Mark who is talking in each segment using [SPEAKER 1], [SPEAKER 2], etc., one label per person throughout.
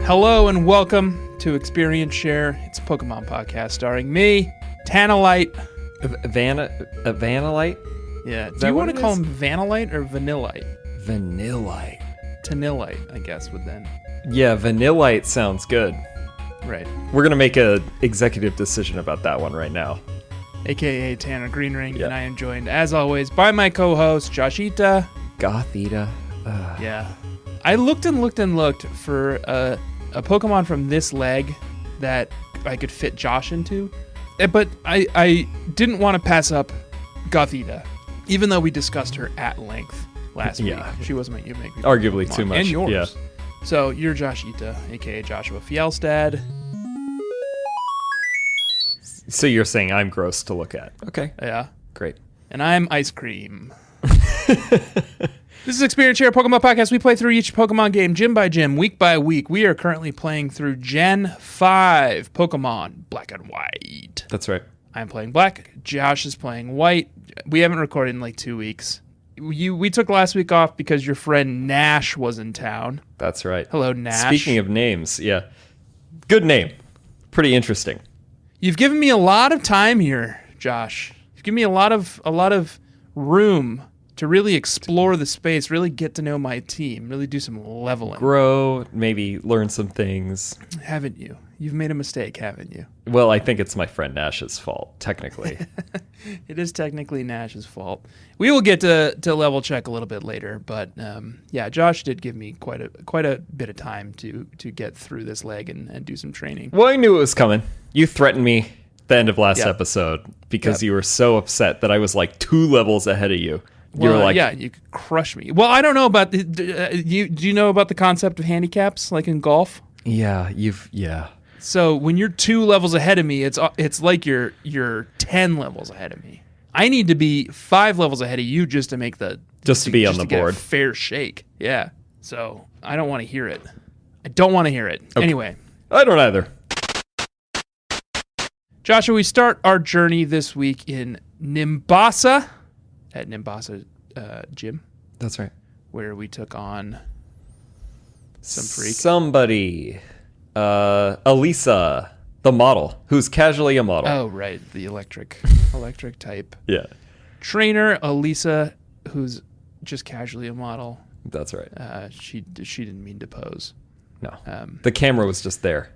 [SPEAKER 1] Hello and welcome to Experience Share. It's a Pokemon podcast starring me, Tanalite.
[SPEAKER 2] Vanillite?
[SPEAKER 1] Yeah. Do you want to call him Vanillite or Vanillite?
[SPEAKER 2] Vanillite.
[SPEAKER 1] Tanilite, I guess, would then.
[SPEAKER 2] Yeah, Vanillite sounds good.
[SPEAKER 1] Right.
[SPEAKER 2] We're going to make a executive decision about that one right now.
[SPEAKER 1] AKA Tanner Greenring,
[SPEAKER 2] Yeah.
[SPEAKER 1] and I am joined, as always, by my co-host, Joshita.
[SPEAKER 2] Gothita.
[SPEAKER 1] Yeah. I looked for a Pokemon from this leg that I could fit Josh into, but I didn't want to pass up Gothita, even though we discussed her at length last week. She was my ew-make-me-barfiest
[SPEAKER 2] Arguably
[SPEAKER 1] Pokemon,
[SPEAKER 2] too much.
[SPEAKER 1] and yours.
[SPEAKER 2] Yeah.
[SPEAKER 1] So you're Joshita, aka Joshua Fjellstad.
[SPEAKER 2] So you're saying I'm gross to look at. Okay.
[SPEAKER 1] Yeah.
[SPEAKER 2] Great.
[SPEAKER 1] And I'm Ice Cream. This is Experience Share Pokemon Podcast. We play through each Pokemon game, gym by gym, week by week. We are currently playing through Gen 5 Pokemon Black and White.
[SPEAKER 2] That's right.
[SPEAKER 1] I'm playing Black. Josh is playing White. We haven't recorded in like 2 weeks. We took last week off because your friend Nash was in town.
[SPEAKER 2] That's right.
[SPEAKER 1] Hello, Nash.
[SPEAKER 2] Speaking of names, yeah. Good name. Pretty interesting.
[SPEAKER 1] You've given me a lot of time here, Josh. You've given me a lot of room to really explore the space, really get to know my team, really do some leveling.
[SPEAKER 2] Grow, maybe learn some things.
[SPEAKER 1] Haven't you? You've made a mistake, haven't you?
[SPEAKER 2] Well, I think it's my friend Nash's fault, technically.
[SPEAKER 1] It is technically Nash's fault. We will get to level check a little bit later, but yeah, Josh did give me quite a bit of time to get through this leg and do some training.
[SPEAKER 2] Well, I knew it was coming. You threatened me at the end of last episode because you were so upset that I was like 2 levels ahead of you. You were like,
[SPEAKER 1] yeah, you could crush me. Well, I don't know about do you know about the concept of handicaps, like in golf?
[SPEAKER 2] Yeah.
[SPEAKER 1] So when you're 2 levels ahead of me, it's like you're 10 levels ahead of me. I need to be 5 levels ahead of you just to make the
[SPEAKER 2] to be on the
[SPEAKER 1] get
[SPEAKER 2] board.
[SPEAKER 1] A fair shake. Yeah. So I don't want to hear it. Okay. Anyway,
[SPEAKER 2] I don't either.
[SPEAKER 1] Joshua, we start our journey this week in Nimbasa at Nimbasa Gym.
[SPEAKER 2] That's right.
[SPEAKER 1] Where we took on some freak.
[SPEAKER 2] Somebody. Elisa, the model, who's casually a model.
[SPEAKER 1] Oh, right. The electric type.
[SPEAKER 2] Yeah.
[SPEAKER 1] Trainer, Elisa, who's just casually a model.
[SPEAKER 2] That's right.
[SPEAKER 1] She didn't mean to pose.
[SPEAKER 2] No. The camera was just there.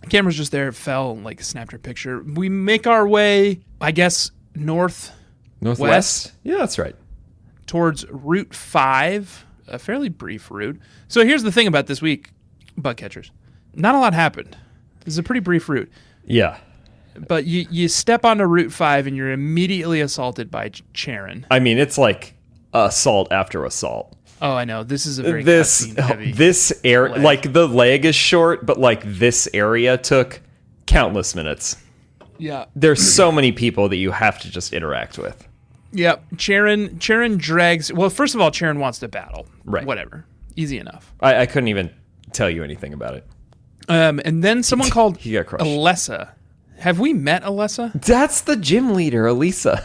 [SPEAKER 1] The camera's just there. It fell and snapped her picture. We make our way, I guess, northwest.
[SPEAKER 2] Yeah, that's right.
[SPEAKER 1] Towards Route 5, a fairly brief route. So here's the thing about this week, bug catchers. Not a lot happened. This is a pretty brief route.
[SPEAKER 2] Yeah.
[SPEAKER 1] But you step onto Route 5 and you're immediately assaulted by Charon.
[SPEAKER 2] I mean, it's like assault after assault.
[SPEAKER 1] Oh, I know. This is a very cutscene-heavy
[SPEAKER 2] this area,
[SPEAKER 1] leg.
[SPEAKER 2] like the leg is short, but like this area took countless minutes.
[SPEAKER 1] Yeah.
[SPEAKER 2] There's so many people that you have to just interact with.
[SPEAKER 1] Yeah. Charon drags... Well, first of all, Charon wants to battle.
[SPEAKER 2] Right.
[SPEAKER 1] Whatever. Easy enough.
[SPEAKER 2] I couldn't even tell you anything about it.
[SPEAKER 1] And then someone called
[SPEAKER 2] He got crushed.
[SPEAKER 1] Alessa. Have we met Alessa?
[SPEAKER 2] That's the gym leader, Elisa.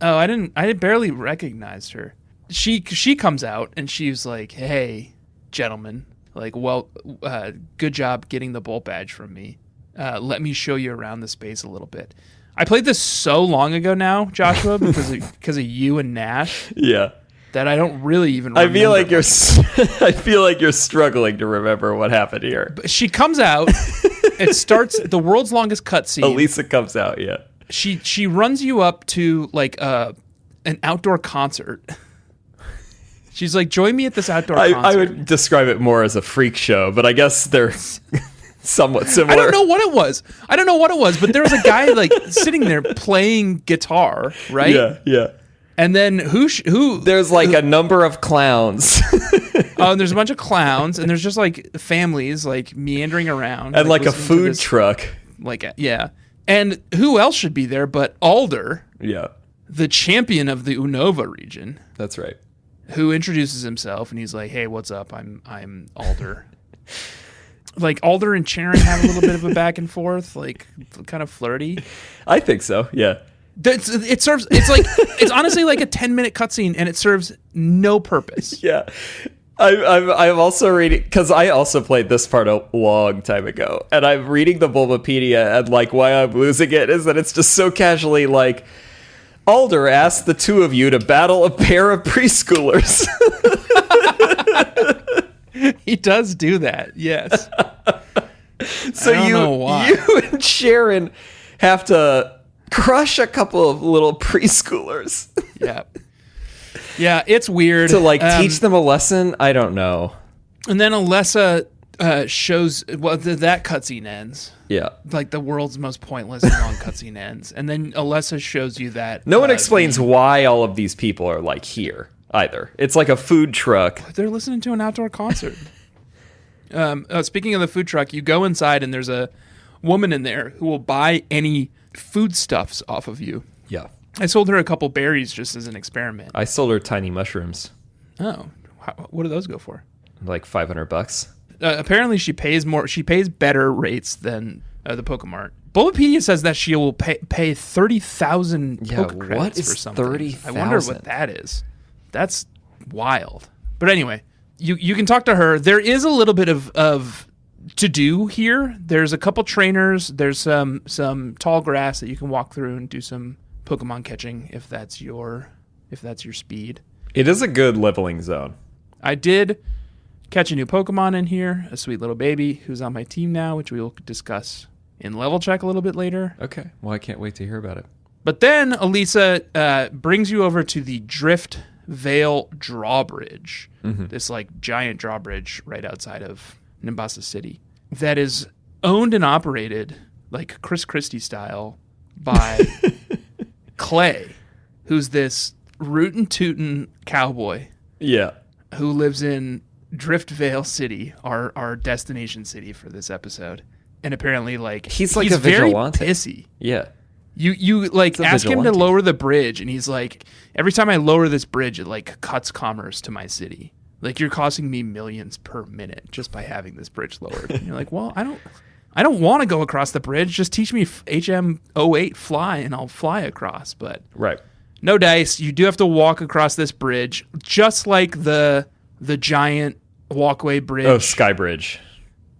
[SPEAKER 1] Oh, I barely recognized her. She comes out and she's like, "Hey, gentlemen, good job getting the Bolt badge from me. Let me show you around the space a little bit." I played this so long ago now, Joshua, because of you and Nash.
[SPEAKER 2] Yeah.
[SPEAKER 1] That I don't really even remember.
[SPEAKER 2] I feel like you're struggling to remember what happened here.
[SPEAKER 1] But she comes out. It starts the world's longest cutscene.
[SPEAKER 2] Elisa comes out, yeah.
[SPEAKER 1] She runs you up to an outdoor concert. She's like, "Join me at this outdoor concert."
[SPEAKER 2] I would describe it more as a freak show, but I guess they're somewhat similar.
[SPEAKER 1] I don't know what it was, but there was a guy sitting there playing guitar, right?
[SPEAKER 2] Yeah.
[SPEAKER 1] And then who?
[SPEAKER 2] There's a number of clowns.
[SPEAKER 1] And there's a bunch of clowns, and there's just families meandering around,
[SPEAKER 2] and a food truck.
[SPEAKER 1] Yeah. And who else should be there but Alder?
[SPEAKER 2] Yeah.
[SPEAKER 1] The champion of the Unova region.
[SPEAKER 2] That's right.
[SPEAKER 1] Who introduces himself and he's like, "Hey, what's up? I'm Alder." Alder and Charon have a little bit of a back and forth, kind of flirty.
[SPEAKER 2] I think so. Yeah.
[SPEAKER 1] It's honestly like a 10-minute cutscene and it serves no purpose.
[SPEAKER 2] Yeah. I'm also reading, because I also played this part a long time ago, and I'm reading the Bulbapedia, and like why I'm losing it is that it's just so casually like, Alder asked the two of you to battle a pair of preschoolers.
[SPEAKER 1] He does do that, yes.
[SPEAKER 2] So you and Sharon have to crush a couple of little preschoolers.
[SPEAKER 1] Yeah. Yeah, it's weird.
[SPEAKER 2] To like teach them a lesson? I don't know.
[SPEAKER 1] And then Alessa shows, well, that cutscene ends.
[SPEAKER 2] Yeah.
[SPEAKER 1] Like the world's most pointless and long cutscene ends. And then Alessa shows you that.
[SPEAKER 2] No one explains why all of these people are like here either. It's like a food truck.
[SPEAKER 1] They're listening to an outdoor concert. Speaking of the food truck, you go inside and there's a woman in there who will buy any foodstuffs off of you.
[SPEAKER 2] Yeah.
[SPEAKER 1] I sold her a couple berries just as an experiment.
[SPEAKER 2] I sold her tiny mushrooms.
[SPEAKER 1] Oh, what do those go for?
[SPEAKER 2] Like $500.
[SPEAKER 1] Apparently, she pays more. She pays better rates than the Pokemart. Bulbapedia says that she will pay 30,000 Poke credits for something.
[SPEAKER 2] 30,000?
[SPEAKER 1] I wonder what that is. That's wild. But anyway, you can talk to her. There is a little bit of to do here. There's a couple trainers. There's some tall grass that you can walk through and do some Pokemon catching if that's your speed.
[SPEAKER 2] It is a good leveling zone.
[SPEAKER 1] I did catch a new Pokemon in here, a sweet little baby who's on my team now, which we will discuss in level check a little bit later.
[SPEAKER 2] Okay. Well, I can't wait to hear about it.
[SPEAKER 1] But then Elisa brings you over to the Driftveil Drawbridge, this like giant drawbridge right outside of Nimbasa City that is owned and operated like Chris Christie style by Clay, who's this rootin' tootin' cowboy.
[SPEAKER 2] Yeah.
[SPEAKER 1] Who lives in Driftveil City, our destination city for this episode. And apparently, like,
[SPEAKER 2] he's a vigilante.
[SPEAKER 1] Very pissy.
[SPEAKER 2] Yeah.
[SPEAKER 1] You like ask him to lower the bridge, and he's like, every time I lower this bridge, it like cuts commerce to my city. Like, you're costing me millions per minute just by having this bridge lowered. And you're like, well, I don't want to go across the bridge. Just teach me HM08 fly, and I'll fly across. But
[SPEAKER 2] right.
[SPEAKER 1] No dice. You do have to walk across this bridge, just like the giant walkway bridge.
[SPEAKER 2] Oh, Sky Bridge.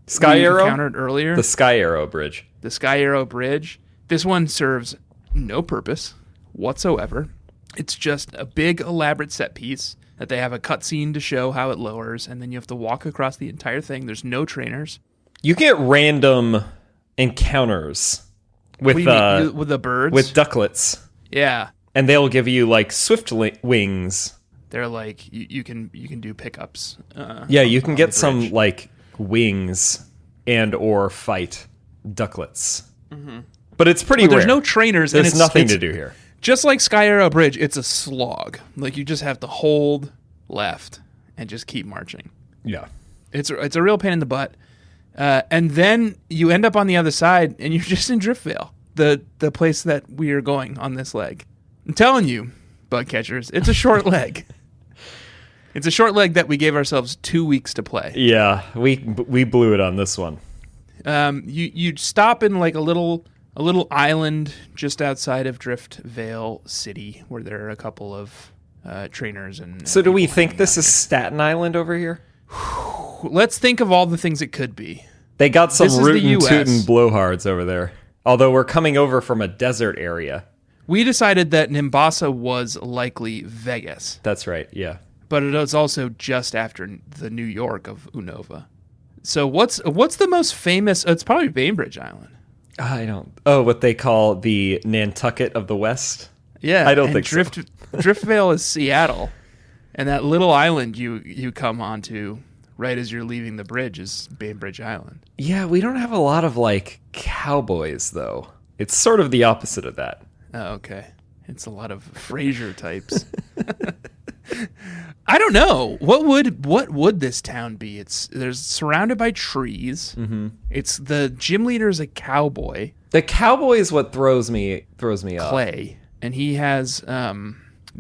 [SPEAKER 2] Sky Arrow?
[SPEAKER 1] Encountered earlier.
[SPEAKER 2] The Sky Arrow Bridge.
[SPEAKER 1] The Sky Arrow Bridge. This one serves no purpose whatsoever. It's just a big, elaborate set piece that they have a cutscene to show how it lowers, and then you have to walk across the entire thing. There's no trainers.
[SPEAKER 2] You get random encounters with
[SPEAKER 1] the birds?
[SPEAKER 2] With ducklets.
[SPEAKER 1] Yeah.
[SPEAKER 2] And they'll give you like swift wings.
[SPEAKER 1] They're like you can do pickups.
[SPEAKER 2] Yeah, you can get some like wings and or fight ducklets. Mm-hmm. But it's pretty rare.
[SPEAKER 1] There's no trainers.
[SPEAKER 2] There's
[SPEAKER 1] and
[SPEAKER 2] nothing to do here.
[SPEAKER 1] Just like Sky Arrow Bridge, it's a slog. Like you just have to hold left and just keep marching.
[SPEAKER 2] Yeah,
[SPEAKER 1] it's a real pain in the butt. And then you end up on the other side, and you're just in Driftveil, the place that we are going on this leg. I'm telling you, bug catchers, it's a short leg. It's a short leg that we gave ourselves 2 weeks to play.
[SPEAKER 2] Yeah, we blew it on this one.
[SPEAKER 1] You stop in like a little island just outside of Driftveil City, where there are a couple of trainers and.
[SPEAKER 2] So do we think this is Staten Island over here?
[SPEAKER 1] Let's think of all the things it could be.
[SPEAKER 2] They got some rootin' tootin' blowhards over there. Although we're coming over from a desert area.
[SPEAKER 1] We decided that Nimbasa was likely Vegas.
[SPEAKER 2] That's right, yeah.
[SPEAKER 1] But it was also just after the New York of Unova. So what's the most famous? It's probably Bainbridge Island.
[SPEAKER 2] I don't. Oh, what they call the Nantucket of the West?
[SPEAKER 1] Yeah,
[SPEAKER 2] I don't think so.
[SPEAKER 1] Driftveil is Seattle, and that little island you come onto right as you're leaving the bridge is Bainbridge Island.
[SPEAKER 2] Yeah, we don't have a lot of like cowboys though. It's sort of the opposite of that.
[SPEAKER 1] Oh, okay. It's a lot of Frasier types. I don't know. What would this town be? There's surrounded by trees. Mm-hmm. It's the gym leader is a cowboy.
[SPEAKER 2] The cowboy is what throws me off.
[SPEAKER 1] Clay, and he has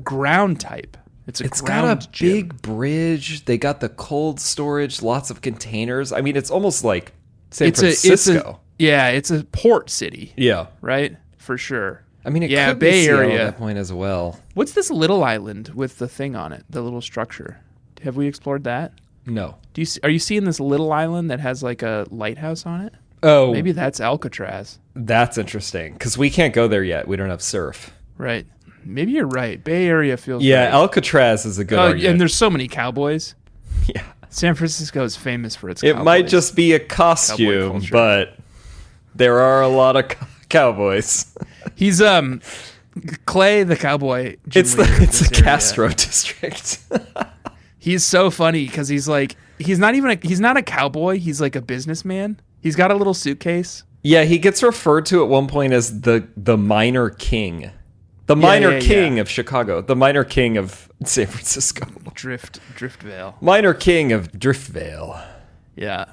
[SPEAKER 1] ground type. It's
[SPEAKER 2] got a
[SPEAKER 1] gym.
[SPEAKER 2] big bridge. They got the cold storage, lots of containers. I mean, it's almost like San Francisco.
[SPEAKER 1] It's a port city.
[SPEAKER 2] Yeah,
[SPEAKER 1] right, for sure.
[SPEAKER 2] I mean, it could
[SPEAKER 1] Bay
[SPEAKER 2] be Seattle
[SPEAKER 1] Area
[SPEAKER 2] at that point as well.
[SPEAKER 1] What's this little island with the thing on it, the little structure? Have we explored that?
[SPEAKER 2] No.
[SPEAKER 1] Are you seeing this little island that has like a lighthouse on it?
[SPEAKER 2] Oh,
[SPEAKER 1] Maybe that's Alcatraz.
[SPEAKER 2] that's interesting because we can't go there yet. We don't have surf.
[SPEAKER 1] Right. Maybe you're right. Bay Area feels
[SPEAKER 2] Yeah,
[SPEAKER 1] right.
[SPEAKER 2] Alcatraz is a good argument.
[SPEAKER 1] And there's so many cowboys.
[SPEAKER 2] Yeah.
[SPEAKER 1] San Francisco is famous for its
[SPEAKER 2] It
[SPEAKER 1] cowboys.
[SPEAKER 2] might just be a costume,
[SPEAKER 1] culture.
[SPEAKER 2] but there are a lot of cowboys.
[SPEAKER 1] He's Clay the cowboy.
[SPEAKER 2] It's
[SPEAKER 1] leader of
[SPEAKER 2] a
[SPEAKER 1] this area.
[SPEAKER 2] Castro district.
[SPEAKER 1] He's so funny because he's not a cowboy. He's like a businessman. He's got a little suitcase.
[SPEAKER 2] Yeah, he gets referred to at one point as the minor king. The minor king of Chicago. The minor king of San Francisco.
[SPEAKER 1] Driftveil.
[SPEAKER 2] Minor king of Driftveil.
[SPEAKER 1] Yeah.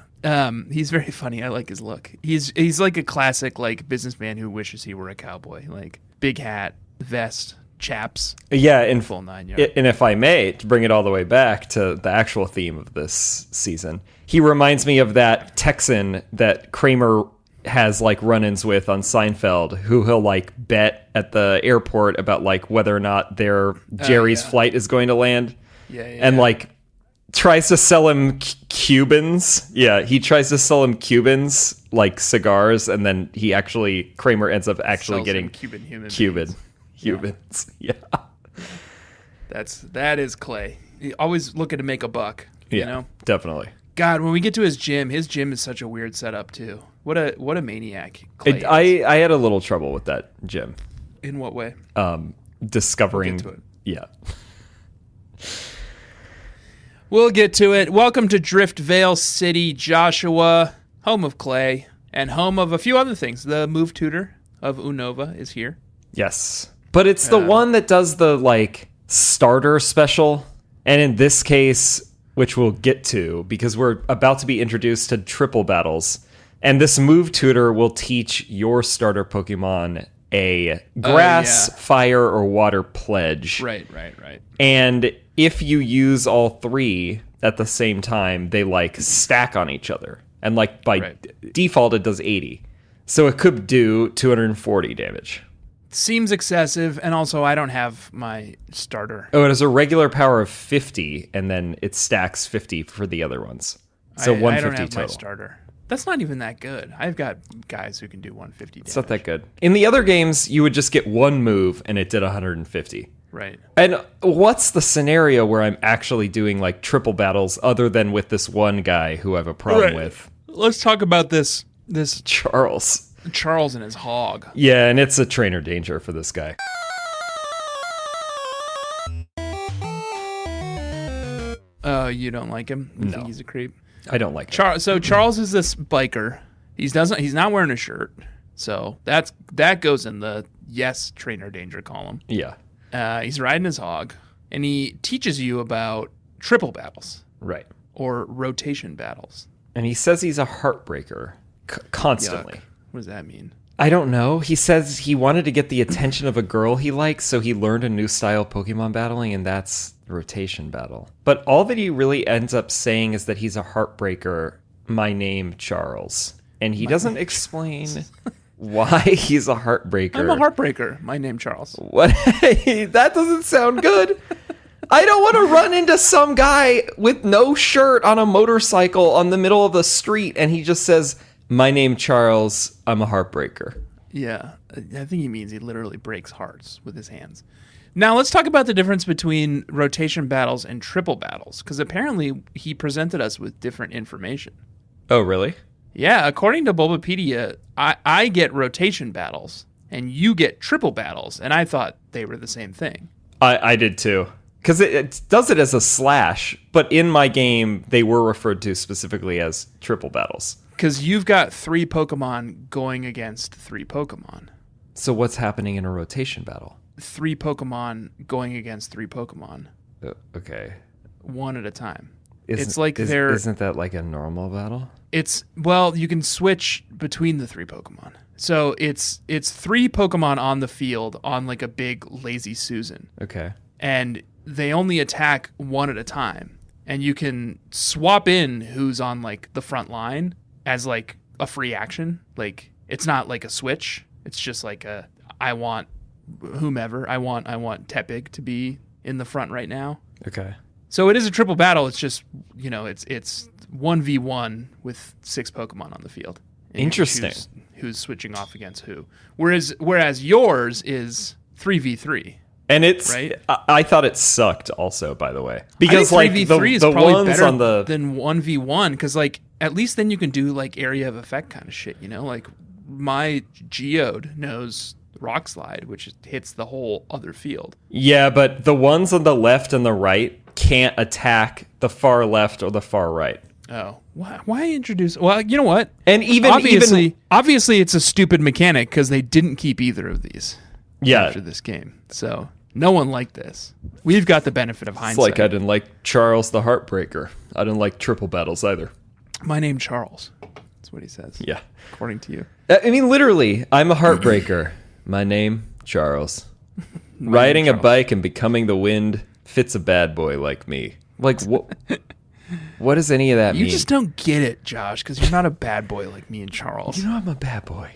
[SPEAKER 1] He's very funny. I like his look. He's like a classic like businessman who wishes he were a cowboy. Like big hat, vest, chaps.
[SPEAKER 2] Yeah, in
[SPEAKER 1] full 9 yards.
[SPEAKER 2] And if I may, to bring it all the way back to the actual theme of this season, he reminds me of that Texan that Kramer has like run-ins with on Seinfeld, who he'll like bet at the airport about like whether or not Jerry's flight is going to land. And like tries to sell him Cubans. Yeah, he tries to sell him Cubans, like cigars, and then Kramer ends up actually
[SPEAKER 1] Sells
[SPEAKER 2] getting
[SPEAKER 1] Cuban
[SPEAKER 2] Cubans. Yeah.
[SPEAKER 1] That is Clay. He always looking to make a buck.
[SPEAKER 2] Yeah,
[SPEAKER 1] you know?
[SPEAKER 2] definitely.
[SPEAKER 1] God, when we get to his gym is such a weird setup too. What a maniac. Clay is.
[SPEAKER 2] I had a little trouble with that gym.
[SPEAKER 1] In what way?
[SPEAKER 2] Discovering.
[SPEAKER 1] We'll get to it.
[SPEAKER 2] Yeah.
[SPEAKER 1] We'll get to it. Welcome to Driftveil City, Joshua, home of Clay, and home of a few other things. The move tutor of Unova is here.
[SPEAKER 2] Yes. But it's the one that does the, like, starter special. And in this case, which we'll get to, because we're about to be introduced to triple battles. And this move tutor will teach your starter Pokemon a grass, fire, or water pledge.
[SPEAKER 1] Right.
[SPEAKER 2] And if you use all three at the same time, they like stack on each other. And like by default, it does 80. So it could do 240 damage.
[SPEAKER 1] Seems excessive. And also, I don't have my starter.
[SPEAKER 2] Oh, it has a regular power of 50, and then it stacks 50 for the other ones. So 150
[SPEAKER 1] I don't have
[SPEAKER 2] total.
[SPEAKER 1] my starter. That's not even that good. I've got guys who can do 150 damage.
[SPEAKER 2] It's not that good. In the other games, you would just get one move, and it did 150.
[SPEAKER 1] Right.
[SPEAKER 2] And what's the scenario where I'm actually doing like triple battles other than with this one guy who I have a problem with?
[SPEAKER 1] Let's talk about this
[SPEAKER 2] Charles
[SPEAKER 1] and his hog.
[SPEAKER 2] Yeah, and it's a trainer danger for this guy.
[SPEAKER 1] You don't like him? You think he's a creep?
[SPEAKER 2] I don't like him.
[SPEAKER 1] So Charles is this biker. He's not wearing a shirt. So that goes in the trainer danger column.
[SPEAKER 2] Yeah.
[SPEAKER 1] He's riding his hog, and he teaches you about triple battles.
[SPEAKER 2] Right.
[SPEAKER 1] Or rotation battles.
[SPEAKER 2] And he says he's a heartbreaker constantly.
[SPEAKER 1] Yuck. What does that mean?
[SPEAKER 2] I don't know. He says he wanted to get the attention of a girl he likes, so he learned a new style Pokemon battling, and that's rotation battle. But all that he really ends up saying is that he's a heartbreaker, my name Charles. And he doesn't explain why he's a heartbreaker.
[SPEAKER 1] I'm a heartbreaker. My name Charles.
[SPEAKER 2] What? That doesn't sound good. I don't want to run into some guy with no shirt on a motorcycle on the middle of the street, and he just says, my name Charles, I'm a heartbreaker.
[SPEAKER 1] Yeah, I think he means he literally breaks hearts with his hands. Now let's talk about the difference between rotation battles and triple battles, because apparently he presented us with different information.
[SPEAKER 2] Oh, really?
[SPEAKER 1] Yeah, according to Bulbapedia, I get rotation battles, and you get triple battles, and I thought they were the same thing.
[SPEAKER 2] I did too. Because it does it as a slash, but in my game, they were referred to specifically as triple battles.
[SPEAKER 1] Because you've got 3 Pokemon going against 3 Pokemon.
[SPEAKER 2] So what's happening in a rotation battle?
[SPEAKER 1] 3 Pokemon going against 3 Pokemon.
[SPEAKER 2] Okay.
[SPEAKER 1] One at a time.
[SPEAKER 2] Isn't that like a normal battle?
[SPEAKER 1] You can switch between the 3 Pokemon. So it's 3 Pokemon on the field on like a big lazy Susan.
[SPEAKER 2] Okay.
[SPEAKER 1] And they only attack one at a time. And you can swap in who's on like the front line as like a free action. Like it's not like a switch. It's just like I want whomever. I want Tepig to be in the front right now.
[SPEAKER 2] Okay.
[SPEAKER 1] So it is a triple battle. It's just, it's 1v1 with 6 Pokemon on the field. And
[SPEAKER 2] Interesting.
[SPEAKER 1] Who's switching off against who. Whereas yours is 3v3.
[SPEAKER 2] And it's
[SPEAKER 1] right?
[SPEAKER 2] I thought it sucked also, by the way. Because
[SPEAKER 1] I think 3v3 is probably
[SPEAKER 2] ones
[SPEAKER 1] better
[SPEAKER 2] on
[SPEAKER 1] than 1v1 because at least then you can do area of effect kind of shit, my Geode knows Rock Slide, which hits the whole other field.
[SPEAKER 2] Yeah, but the ones on the left and the right can't attack the far left or the far right.
[SPEAKER 1] Oh, why introduce? Well, you know what?
[SPEAKER 2] And even
[SPEAKER 1] obviously, it's a stupid mechanic because they didn't keep either of these.
[SPEAKER 2] Yeah.
[SPEAKER 1] After this game, so no one liked this. We've got the benefit of hindsight.
[SPEAKER 2] It's like I didn't like Charles the Heartbreaker. I didn't like triple battles either.
[SPEAKER 1] My name Charles. That's what he says.
[SPEAKER 2] Yeah,
[SPEAKER 1] according to you.
[SPEAKER 2] I mean, literally, I'm a heartbreaker. My name Charles. Riding a bike and becoming the wind fits a bad boy like me. Like what? What does any of that mean?
[SPEAKER 1] You just don't get it, Josh, because you're not a bad boy like me and Charles.
[SPEAKER 2] You know I'm a bad boy.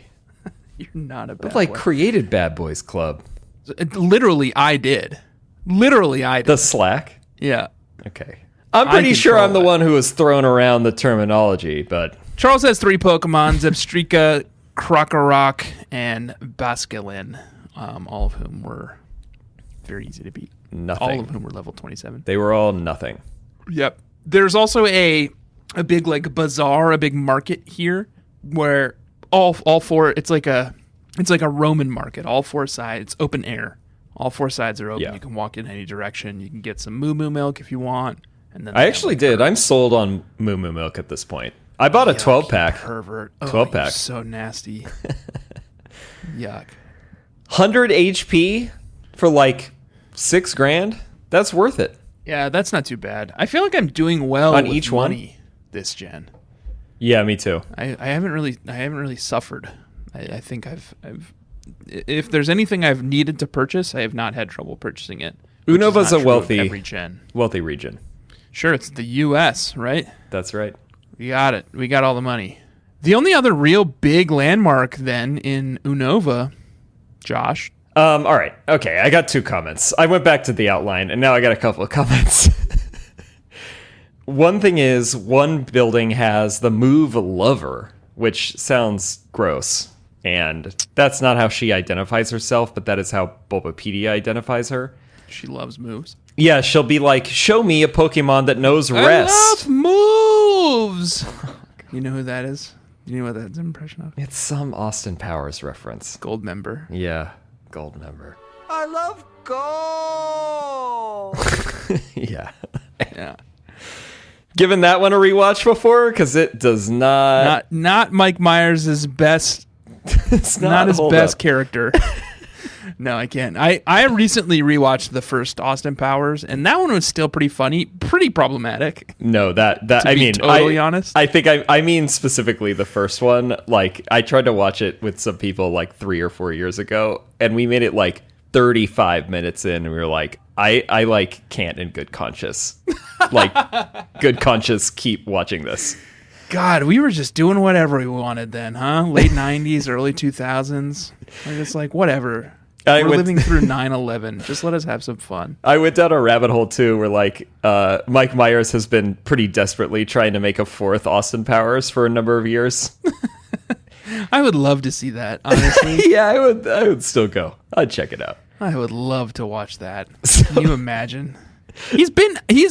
[SPEAKER 1] You're not a bad
[SPEAKER 2] boy.
[SPEAKER 1] boy.
[SPEAKER 2] Created Bad Boys Club.
[SPEAKER 1] Literally, I did.
[SPEAKER 2] The Slack?
[SPEAKER 1] Yeah.
[SPEAKER 2] Okay. I'm pretty sure I'm the one who was throwing around the terminology, but...
[SPEAKER 1] Charles has 3 Pokemon, Zebstrika, Krokorok, and Basculin, all of whom were very easy to beat.
[SPEAKER 2] Nothing.
[SPEAKER 1] All of whom were level 27.
[SPEAKER 2] They were all nothing.
[SPEAKER 1] Yep. There's also a big bazaar, a big market here where all 4 it's like a Roman market. All 4 sides, open air. All 4 sides are open. Yeah. You can walk in any direction. You can get some moo moo milk if you want. And then
[SPEAKER 2] I actually did. I'm sold on moo moo milk at this point. I bought a 12-pack.
[SPEAKER 1] Pervert.
[SPEAKER 2] 12-pack.
[SPEAKER 1] So nasty. Yuck.
[SPEAKER 2] 100 HP for like $6,000. That's worth it.
[SPEAKER 1] Yeah, that's not too bad. I feel like I'm doing well
[SPEAKER 2] on
[SPEAKER 1] with
[SPEAKER 2] each
[SPEAKER 1] money this gen.
[SPEAKER 2] Yeah, me too.
[SPEAKER 1] I haven't really suffered. I think I've if there's anything I've needed to purchase, I have not had trouble purchasing it.
[SPEAKER 2] Unova's a
[SPEAKER 1] wealthy
[SPEAKER 2] region.
[SPEAKER 1] Sure, it's the U.S., right?
[SPEAKER 2] That's right.
[SPEAKER 1] We got it. We got all the money. The only other real big landmark then in Unova, Josh.
[SPEAKER 2] All right. Okay, I got 2 comments. I went back to the outline, and now I got a couple of comments. One thing is, one building has the move lover, which sounds gross. And that's not how she identifies herself, but that is how Bulbapedia identifies her.
[SPEAKER 1] She loves moves.
[SPEAKER 2] Yeah, she'll be like, show me a Pokemon that knows rest.
[SPEAKER 1] I love moves! You know who that is? You know what that's an impression of?
[SPEAKER 2] It's some Austin Powers reference.
[SPEAKER 1] Gold member.
[SPEAKER 2] Yeah, gold member.
[SPEAKER 3] I love gold!
[SPEAKER 2] Yeah.
[SPEAKER 1] Yeah.
[SPEAKER 2] Given that one a rewatch before? Because it does not...
[SPEAKER 1] Not Mike Myers' best...
[SPEAKER 2] It's
[SPEAKER 1] not his best character. No, I can't. I recently rewatched the first Austin Powers, and that one was still pretty funny, pretty problematic.
[SPEAKER 2] No, that
[SPEAKER 1] I mean, totally honest.
[SPEAKER 2] I think I mean specifically the first one. Like, I tried to watch it with some people like 3 or 4 years ago, and we made it like 35 minutes in, and we were like, I like can't in good conscience, like good conscience, keep watching this.
[SPEAKER 1] God, we were just doing whatever we wanted then, huh? Late 90s, early 2000s. We're just like, whatever. We're living through 9/11. Just let us have some fun.
[SPEAKER 2] I went down a rabbit hole, too, where, like, Mike Myers has been pretty desperately trying to make a 4th Austin Powers for a number of years.
[SPEAKER 1] I would love to see that, honestly.
[SPEAKER 2] Yeah, I would still go. I'd check it out.
[SPEAKER 1] I would love to watch that. Can you imagine? He's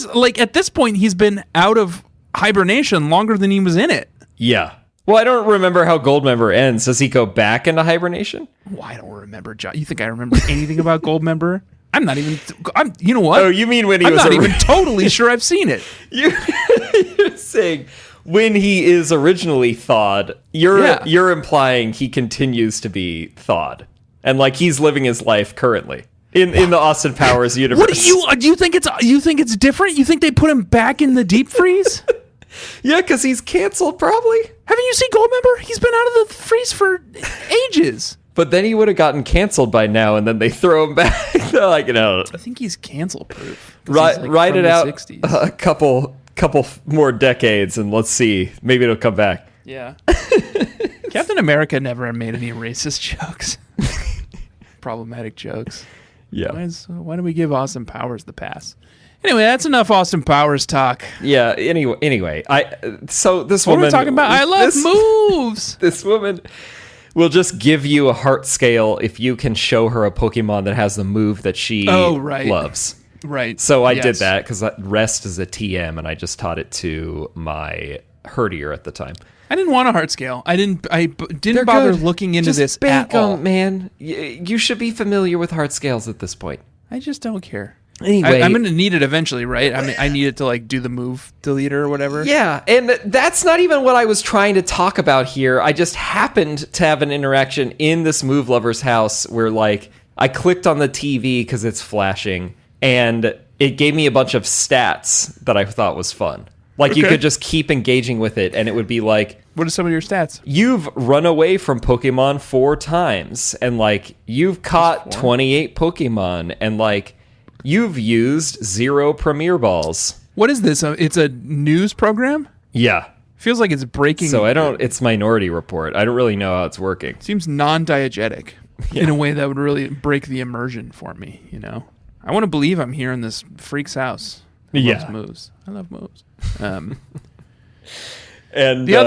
[SPEAKER 1] like, at this point, he's been out of hibernation longer than he was in it.
[SPEAKER 2] Yeah. Well, I don't remember how Goldmember ends. Does he go back into hibernation?
[SPEAKER 1] Well, I don't remember, John. You think I remember anything about Goldmember? I'm not even. You know what?
[SPEAKER 2] Oh, you mean when he was?
[SPEAKER 1] I'm not even totally sure I've seen it.
[SPEAKER 2] You're saying when he is originally thawed. You're implying he continues to be thawed, and like he's living his life currently in the Austin Powers universe.
[SPEAKER 1] What do you think it's different? You think they put him back in the deep freeze?
[SPEAKER 2] Yeah, because he's canceled, probably.
[SPEAKER 1] Haven't you seen Goldmember? He's been out of the freeze for ages.
[SPEAKER 2] But then he would have gotten canceled by now, and then they throw him back. They're like,
[SPEAKER 1] I think he's cancel proof.
[SPEAKER 2] Ride it out 60s. A couple more decades, and let's see. Maybe it'll come back.
[SPEAKER 1] Yeah. Captain America never made any racist jokes. Problematic jokes.
[SPEAKER 2] Yeah.
[SPEAKER 1] Why do we give Austin Powers the pass? Anyway, that's enough Austin Powers talk.
[SPEAKER 2] Yeah. Anyway, so this
[SPEAKER 1] What
[SPEAKER 2] woman.
[SPEAKER 1] are we talking about? I love moves.
[SPEAKER 2] This woman will just give you a heart scale if you can show her a Pokemon that has the move that she loves.
[SPEAKER 1] Right.
[SPEAKER 2] So I did that because Rest is a TM, and I just taught it to my herdier at the time.
[SPEAKER 1] I didn't want a heart scale. I didn't bother looking into this at all.
[SPEAKER 2] Man. You should be familiar with heart scales at this point.
[SPEAKER 1] I just don't care.
[SPEAKER 2] Anyway,
[SPEAKER 1] I'm going to need it eventually, right? I mean, I need it to like do the move deleter or whatever.
[SPEAKER 2] Yeah, and that's not even what I was trying to talk about here. I just happened to have an interaction in this move lover's house where like I clicked on the TV because it's flashing, and it gave me a bunch of stats that I thought was fun. Like you could just keep engaging with it, and it would be like,
[SPEAKER 1] what are some of your stats?
[SPEAKER 2] You've run away from Pokemon 4 times, and like you've caught 28 Pokemon, and like you've used 0 Premier Balls.
[SPEAKER 1] What is this? It's a news program?
[SPEAKER 2] Yeah.
[SPEAKER 1] Feels like it's breaking.
[SPEAKER 2] So it's Minority Report. I don't really know how it's working.
[SPEAKER 1] Seems non-diegetic in a way that would really break the immersion for me, you know? I want to believe I'm here in this freak's house. Loves moves. I love moves.
[SPEAKER 2] And
[SPEAKER 1] go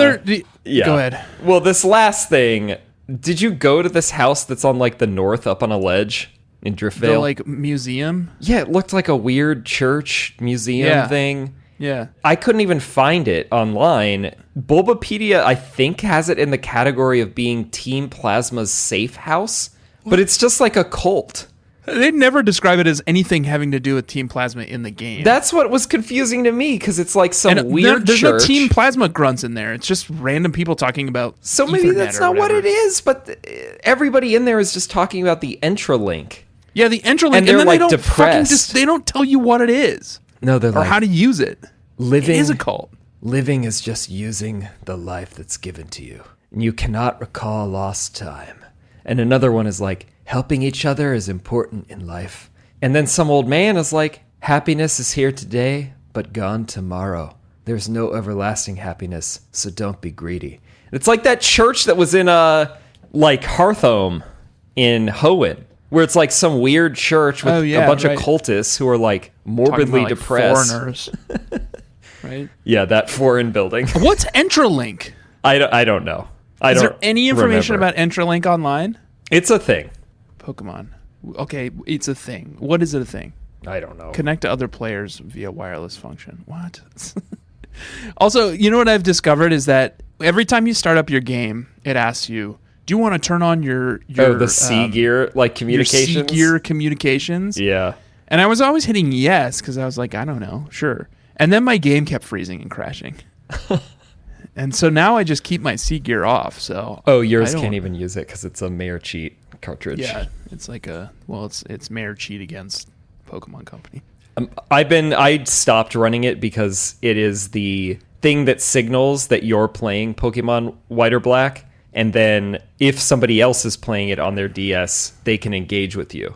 [SPEAKER 1] ahead.
[SPEAKER 2] Well, this last thing, did you go to this house that's on like the north up on a ledge in Driftveil?
[SPEAKER 1] The like museum?
[SPEAKER 2] Yeah, it looked like a weird church museum thing.
[SPEAKER 1] Yeah.
[SPEAKER 2] I couldn't even find it online. Bulbapedia, I think, has it in the category of being Team Plasma's safe house, but it's just like a cult.
[SPEAKER 1] They never describe it as anything having to do with Team Plasma in the game.
[SPEAKER 2] That's what was confusing to me, because it's like some weird
[SPEAKER 1] there's
[SPEAKER 2] church.
[SPEAKER 1] no Team Plasma grunts in there. It's just random people talking about
[SPEAKER 2] So maybe
[SPEAKER 1] Ethernet
[SPEAKER 2] that's
[SPEAKER 1] or
[SPEAKER 2] not what
[SPEAKER 1] whatever.
[SPEAKER 2] it is, but everybody in there is just talking about the Entralink.
[SPEAKER 1] Yeah, the Entralink,
[SPEAKER 2] And they're
[SPEAKER 1] then
[SPEAKER 2] like
[SPEAKER 1] they don't
[SPEAKER 2] depressed.
[SPEAKER 1] they don't tell you what it is.
[SPEAKER 2] No, they're
[SPEAKER 1] or how to use it.
[SPEAKER 2] living.
[SPEAKER 1] It is a cult.
[SPEAKER 2] Living is just using the life that's given to you. And you cannot recall lost time. And another one is like, helping each other is important in life. And then some old man is like, happiness is here today, but gone tomorrow. There's no everlasting happiness, so don't be greedy. It's like that church that was in like Hearthome in Hoenn, where it's like some weird church with a bunch of cultists who are like morbidly depressed.
[SPEAKER 1] Foreigners. Right?
[SPEAKER 2] Yeah, that foreign building.
[SPEAKER 1] What's Entralink?
[SPEAKER 2] I don't know.
[SPEAKER 1] Is there any information about Entralink online?
[SPEAKER 2] It's a thing.
[SPEAKER 1] Pokemon. Okay, it's a thing. What is it a thing?
[SPEAKER 2] I don't know.
[SPEAKER 1] Connect to other players via wireless function. What? Also, you know what I've discovered is that every time you start up your game, it asks you, do you want to turn on your
[SPEAKER 2] the C gear like communications?
[SPEAKER 1] Your C gear communications?
[SPEAKER 2] Yeah.
[SPEAKER 1] And I was always hitting yes because I was like, I don't know, sure. And then my game kept freezing and crashing. And so now I just keep my C gear off. So
[SPEAKER 2] yours can't even use it because it's a Mayor Cheat cartridge.
[SPEAKER 1] Yeah, it's like it's Mayor Cheat against Pokemon Company.
[SPEAKER 2] I stopped running it because it is the thing that signals that you're playing Pokemon White or Black, and then if somebody else is playing it on their DS, they can engage with you.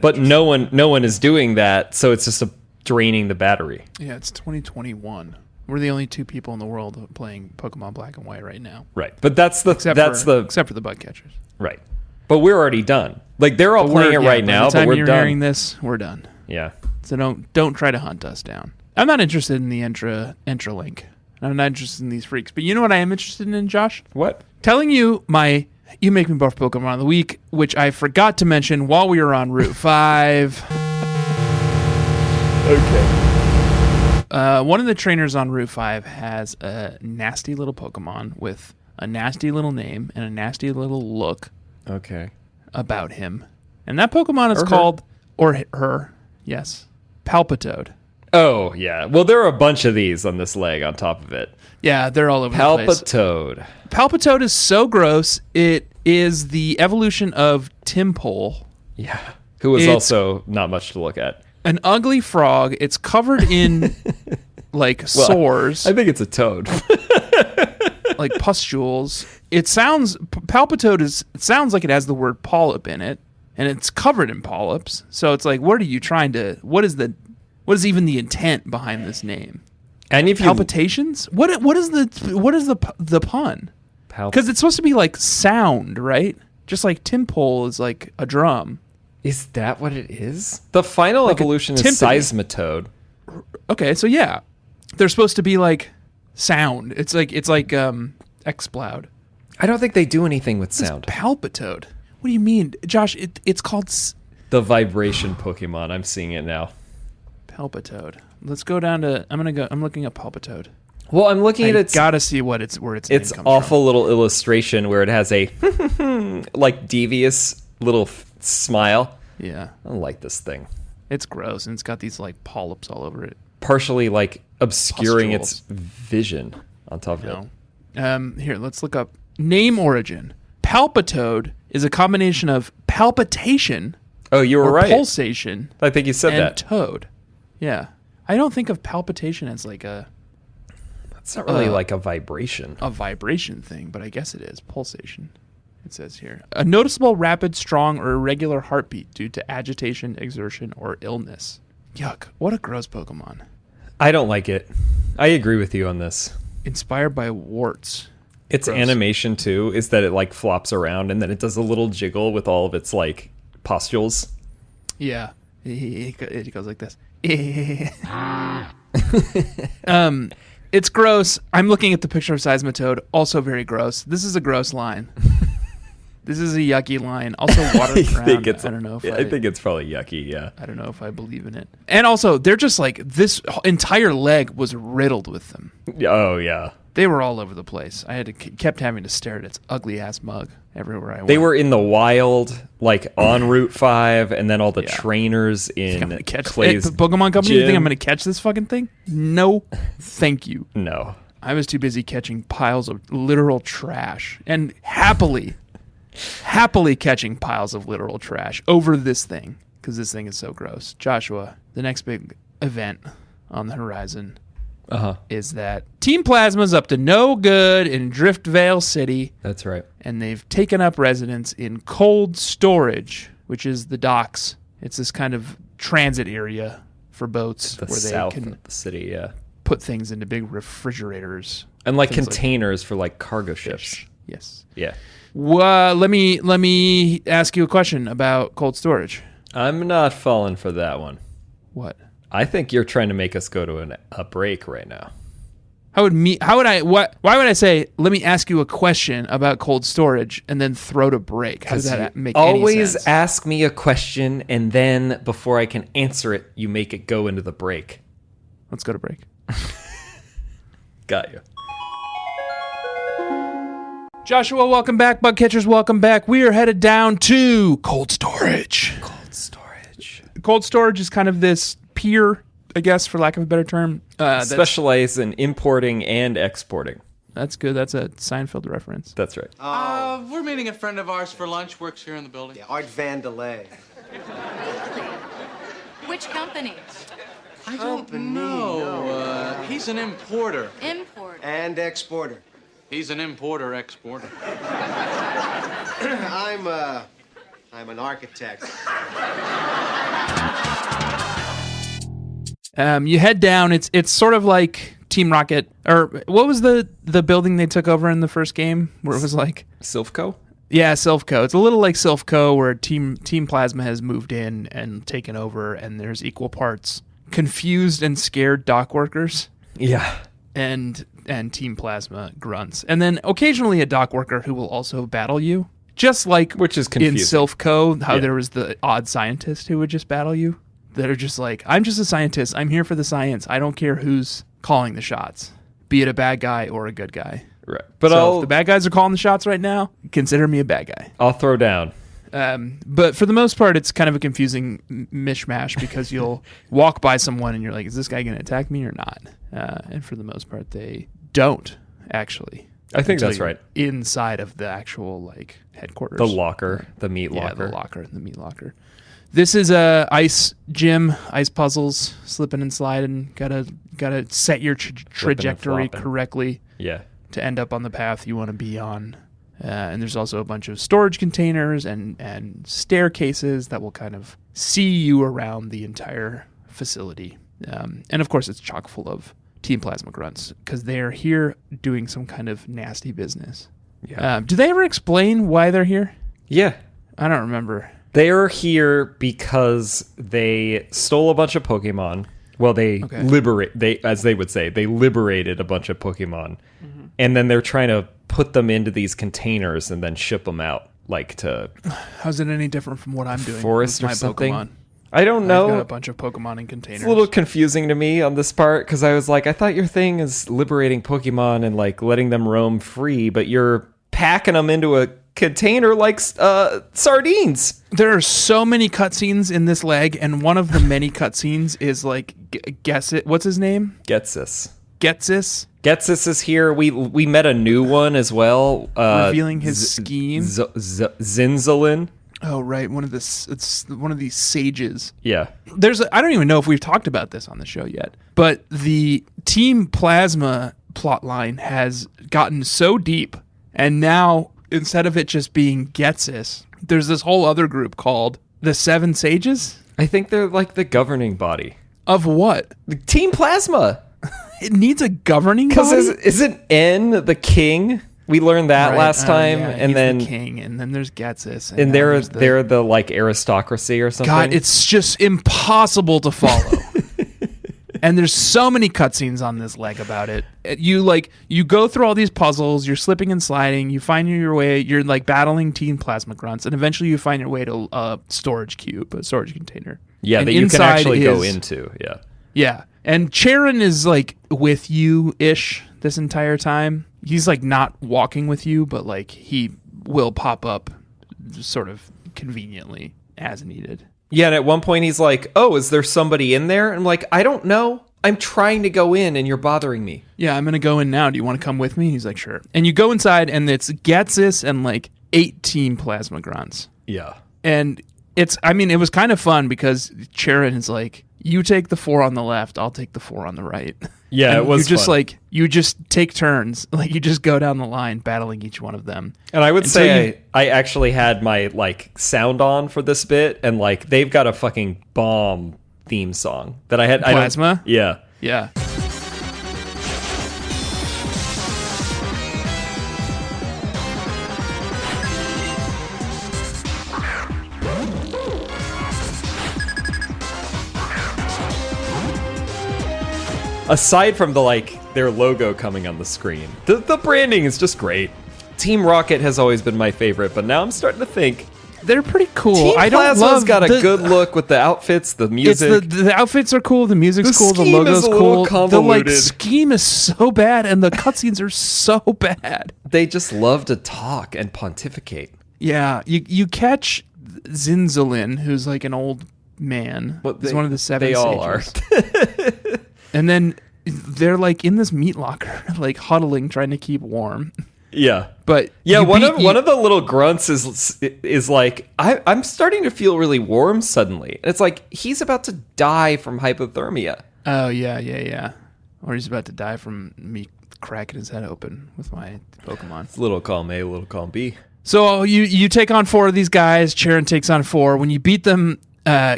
[SPEAKER 2] But no one is doing that, so it's just draining the battery.
[SPEAKER 1] Yeah, it's 2021. We're the only 2 people in the world playing Pokemon Black and White right now.
[SPEAKER 2] Right, but except
[SPEAKER 1] for the bug catchers.
[SPEAKER 2] Right, but we're already done. Like they're all playing it right now, but we're done. By the time you're hearing
[SPEAKER 1] this, we're done.
[SPEAKER 2] Yeah.
[SPEAKER 1] So don't try to hunt us down. I'm not interested in the Entralink. I'm not interested in these freaks. But you know what I am interested in, Josh?
[SPEAKER 2] What?
[SPEAKER 1] Telling you my You Make Me Barf Pokemon of the Week, which I forgot to mention while we were on Route 5.
[SPEAKER 2] Okay.
[SPEAKER 1] One of the trainers on Route 5 has a nasty little Pokemon with a nasty little name and a nasty little look about him. And that Pokemon is called, or her, yes, Palpitoad.
[SPEAKER 2] Oh, yeah. Well, there are a bunch of these on this leg on top of it.
[SPEAKER 1] Yeah, they're all over the place.
[SPEAKER 2] Palpitoad.
[SPEAKER 1] Palpitoad is so gross. It is the evolution of Timpole.
[SPEAKER 2] Yeah. Who is also not much to look at.
[SPEAKER 1] An ugly frog. It's covered in sores.
[SPEAKER 2] I think it's a toad.
[SPEAKER 1] Like pustules. Palpitoad sounds like it has the word polyp in it, and it's covered in polyps. So it's like, what are you trying to? What is even the intent behind this name?
[SPEAKER 2] And if
[SPEAKER 1] palpitations? What is the pun? Because it's supposed to be like sound, right? Just like Timpole is like a drum.
[SPEAKER 2] Is that what it is? The final evolution is Seismitoad.
[SPEAKER 1] Okay, so yeah, they're supposed to be like sound. It's like Exploud.
[SPEAKER 2] I don't think they do anything with sound.
[SPEAKER 1] It's Palpitoad. What do you mean, Josh? It's called
[SPEAKER 2] the vibration Pokemon. I'm seeing it now.
[SPEAKER 1] Palpitoad. Let's go down to. I'm looking at Palpitoad.
[SPEAKER 2] Well, I'm looking at it.
[SPEAKER 1] Gotta see where its name comes
[SPEAKER 2] awful
[SPEAKER 1] from.
[SPEAKER 2] Little illustration where it has a like devious little smile.
[SPEAKER 1] Yeah,
[SPEAKER 2] I don't like this thing.
[SPEAKER 1] It's gross, and it's got these like polyps all over it,
[SPEAKER 2] partially like obscuring
[SPEAKER 1] Pustules.
[SPEAKER 2] its vision on top of it.
[SPEAKER 1] Here, let's look up name origin. Palpitoad is a combination of palpitation.
[SPEAKER 2] Oh, you were right.
[SPEAKER 1] Pulsation.
[SPEAKER 2] I think you said
[SPEAKER 1] and
[SPEAKER 2] that.
[SPEAKER 1] Toad. Yeah, I don't think of palpitation as like a.
[SPEAKER 2] It's not really like a vibration.
[SPEAKER 1] A vibration thing, but I guess it is. Pulsation. It says here. A noticeable rapid, strong, or irregular heartbeat due to agitation, exertion, or illness. Yuck. What a gross Pokemon.
[SPEAKER 2] I don't like it. I agree with you on this.
[SPEAKER 1] Inspired by warts.
[SPEAKER 2] Its
[SPEAKER 1] Gross.
[SPEAKER 2] animation, too, is that it like flops around and then it does a little jiggle with all of its like pustules.
[SPEAKER 1] Yeah. It goes like this. It's gross. I'm looking at the picture of Seismitoad. Also very gross. This is a gross line. This is a yucky line. Also water ground. I don't know if
[SPEAKER 2] I think it's probably yucky, yeah.
[SPEAKER 1] I don't know if I believe in it. And also, they're just like, this entire leg was riddled with them.
[SPEAKER 2] Oh, yeah.
[SPEAKER 1] They were all over the place. I kept having to stare at its ugly ass mug everywhere I went.
[SPEAKER 2] They were in the wild, like on Route 5, and then all the trainers in Clay's
[SPEAKER 1] Pokemon Company.
[SPEAKER 2] gym.
[SPEAKER 1] You think I'm going to catch this fucking thing? No, thank you.
[SPEAKER 2] No.
[SPEAKER 1] I was too busy catching piles of literal trash and happily catching piles of literal trash over this thing because this thing is so gross. Joshua, the next big event on the horizon is that Team Plasma's up to no good in Driftveil City.
[SPEAKER 2] That's right.
[SPEAKER 1] And they've taken up residence in cold storage, which is the docks. It's this kind of transit area for boats
[SPEAKER 2] the
[SPEAKER 1] where they
[SPEAKER 2] south
[SPEAKER 1] can
[SPEAKER 2] of the city, yeah.
[SPEAKER 1] put things into big refrigerators.
[SPEAKER 2] And like containers for like cargo ships.
[SPEAKER 1] Yes.
[SPEAKER 2] Yeah.
[SPEAKER 1] Let me ask you a question about cold storage.
[SPEAKER 2] I'm not falling for that one.
[SPEAKER 1] What?
[SPEAKER 2] I think you're trying to make us go to a break right now.
[SPEAKER 1] Why would I say, let me ask you a question about cold storage and then throw to break? How does that make any sense?
[SPEAKER 2] Always ask me a question and then before I can answer it, you make it go into the break.
[SPEAKER 1] Let's go to break.
[SPEAKER 2] Got you.
[SPEAKER 1] Joshua, welcome back. Bug catchers, welcome back. We are headed down to cold storage.
[SPEAKER 2] Cold storage.
[SPEAKER 1] Cold storage is kind of this pier, I guess, for lack of a better term.
[SPEAKER 2] Specialize in importing and exporting.
[SPEAKER 1] That's good. That's a Seinfeld reference.
[SPEAKER 2] That's right.
[SPEAKER 3] We're meeting a friend of ours for lunch. Works here in the building.
[SPEAKER 4] Yeah, Art Vandelay.
[SPEAKER 5] Which company?
[SPEAKER 3] I don't know. He's an importer.
[SPEAKER 5] Import.
[SPEAKER 4] And exporter.
[SPEAKER 3] He's an importer-exporter.
[SPEAKER 4] I'm an architect.
[SPEAKER 1] You head down. It's sort of like Team Rocket, or what was the building they took over in the first game where it was like
[SPEAKER 2] Silphco?
[SPEAKER 1] Yeah, Silphco. It's a little like Silphco where Team Plasma has moved in and taken over, and there's equal parts confused and scared dock workers.
[SPEAKER 2] Yeah.
[SPEAKER 1] And Team Plasma grunts. And then occasionally a dock worker who will also battle you. Just like
[SPEAKER 2] which is confusing.
[SPEAKER 1] In Silphco, how there was the odd scientist who would just battle you. That are just like, I'm just a scientist. I'm here for the science. I don't care who's calling the shots. Be it a bad guy or a good guy.
[SPEAKER 2] Right. But
[SPEAKER 1] so if the bad guys are calling the shots right now, consider me a bad guy.
[SPEAKER 2] I'll throw down.
[SPEAKER 1] But for the most part, it's kind of a confusing mishmash because you'll walk by someone and you're like, is this guy going to attack me or not? And for the most part, they don't, actually.
[SPEAKER 2] I think that's right.
[SPEAKER 1] Inside of the actual like headquarters.
[SPEAKER 2] The locker, the meat locker.
[SPEAKER 1] Yeah, the locker, the meat locker. This is a ice gym, ice puzzles, slipping and sliding. Gotta set your trajectory correctly.
[SPEAKER 2] Yeah.
[SPEAKER 1] To end up on the path you want to be on. And there's also a bunch of storage containers and staircases that will kind of see you around the entire facility. And of course, it's chock full of Team Plasma grunts because they're here doing some kind of nasty business. Yeah. Do they ever explain why they're here?
[SPEAKER 2] Yeah.
[SPEAKER 1] I don't remember.
[SPEAKER 2] They're here because they stole a bunch of Pokemon, Well, they
[SPEAKER 1] Okay.
[SPEAKER 2] as they would say, they liberated a bunch of Pokemon, and then they're trying to put them into these containers and then ship them out, like to
[SPEAKER 1] How's it any different from what I'm doing
[SPEAKER 2] forest
[SPEAKER 1] with
[SPEAKER 2] or
[SPEAKER 1] my
[SPEAKER 2] something.
[SPEAKER 1] Pokemon?
[SPEAKER 2] I don't
[SPEAKER 1] I've got
[SPEAKER 2] know.
[SPEAKER 1] a bunch of Pokemon in containers.
[SPEAKER 2] It's a little confusing to me on this part because I was like, I thought your thing is liberating Pokemon and like letting them roam free, but you're packing them into a container like sardines.
[SPEAKER 1] There are so many cutscenes in this leg, and one of the many cutscenes is like, guess it. What's his name?
[SPEAKER 2] Ghetsis.
[SPEAKER 1] Ghetsis.
[SPEAKER 2] Ghetsis is here. We met a new one as well.
[SPEAKER 1] Revealing his scheme.
[SPEAKER 2] Zinzalin.
[SPEAKER 1] Oh, right. It's one of these sages.
[SPEAKER 2] Yeah.
[SPEAKER 1] I don't even know if we've talked about this on the show yet, but the Team Plasma plotline has gotten so deep, and now instead of it just being Ghetsis, there's this whole other group called the Seven Sages.
[SPEAKER 2] I think they're like the governing body.
[SPEAKER 1] Of what?
[SPEAKER 2] Team Plasma.
[SPEAKER 1] It needs a governing body?
[SPEAKER 2] Because isn't N the king? We learned that
[SPEAKER 1] Right.
[SPEAKER 2] last time,
[SPEAKER 1] Yeah,
[SPEAKER 2] and
[SPEAKER 1] he's
[SPEAKER 2] then
[SPEAKER 1] the king, and then there's Ghetsis,
[SPEAKER 2] and
[SPEAKER 1] now
[SPEAKER 2] they're
[SPEAKER 1] there's
[SPEAKER 2] the like aristocracy or something.
[SPEAKER 1] God, it's just impossible to follow. And there's so many cutscenes on this leg about it. You go through all these puzzles, you're slipping and sliding, you find your way, you're like battling Team Plasma Grunts, and eventually you find your way to a storage cube, a storage container.
[SPEAKER 2] yeah,
[SPEAKER 1] And
[SPEAKER 2] that you can
[SPEAKER 1] inside
[SPEAKER 2] actually go
[SPEAKER 1] is-
[SPEAKER 2] into. Yeah.
[SPEAKER 1] Yeah. And Charon is like with you-ish this entire time. He's like not walking with you, but like he will pop up sort of conveniently as needed.
[SPEAKER 2] Yeah, and at one point he's like, "Oh, is there somebody in there?" And I'm like, "I don't know. I'm trying to go in, and you're bothering me."
[SPEAKER 1] Yeah, I'm going to go in now. Do you want to come with me? He's like, sure. And you go inside, and it's Ghetsis and like 18 Plasma Grunts.
[SPEAKER 2] Yeah.
[SPEAKER 1] And it was kind of fun because Charon is like, you take the 4 on the left, I'll take the 4 on the right.
[SPEAKER 2] Yeah,
[SPEAKER 1] And
[SPEAKER 2] it was
[SPEAKER 1] you just
[SPEAKER 2] fun.
[SPEAKER 1] like, you just take turns. Like, you just go down the line battling each one of them.
[SPEAKER 2] And I would
[SPEAKER 1] And so
[SPEAKER 2] say I actually had my like sound on for this bit, and like they've got a fucking bomb theme song that I had.
[SPEAKER 1] Plasma?
[SPEAKER 2] Yeah.
[SPEAKER 1] Yeah.
[SPEAKER 2] Aside from the like their logo coming on the screen, the branding is just great. Team Rocket has always been my favorite, but now I'm starting to think
[SPEAKER 1] They're pretty cool.
[SPEAKER 2] Team
[SPEAKER 1] I don't
[SPEAKER 2] Plasma's
[SPEAKER 1] love
[SPEAKER 2] got a
[SPEAKER 1] the-
[SPEAKER 2] good look with the outfits, the
[SPEAKER 1] It's
[SPEAKER 2] music.
[SPEAKER 1] the outfits are cool, the music's
[SPEAKER 2] The
[SPEAKER 1] cool, the
[SPEAKER 2] scheme
[SPEAKER 1] logo's
[SPEAKER 2] is a little
[SPEAKER 1] cool. The like
[SPEAKER 2] convoluted.
[SPEAKER 1] scheme is so bad, and the cutscenes are so bad.
[SPEAKER 2] They just love to talk and pontificate.
[SPEAKER 1] Yeah, you catch Zinzalin, who's like an old man.
[SPEAKER 2] Well,
[SPEAKER 1] He's one of the seven.
[SPEAKER 2] They all are.
[SPEAKER 1] sages. And then they're like in this meat locker, like huddling, trying to keep warm.
[SPEAKER 2] Yeah.
[SPEAKER 1] But
[SPEAKER 2] Yeah,
[SPEAKER 1] you
[SPEAKER 2] one
[SPEAKER 1] beat-
[SPEAKER 2] of the little grunts is like, I'm starting to feel really warm suddenly. And it's like he's about to die from hypothermia.
[SPEAKER 1] Oh yeah. Or he's about to die from me cracking his head open with my Pokemon.
[SPEAKER 2] It's little column A, little column B.
[SPEAKER 1] So you take on 4 of these guys. Charon takes on 4. When you beat them,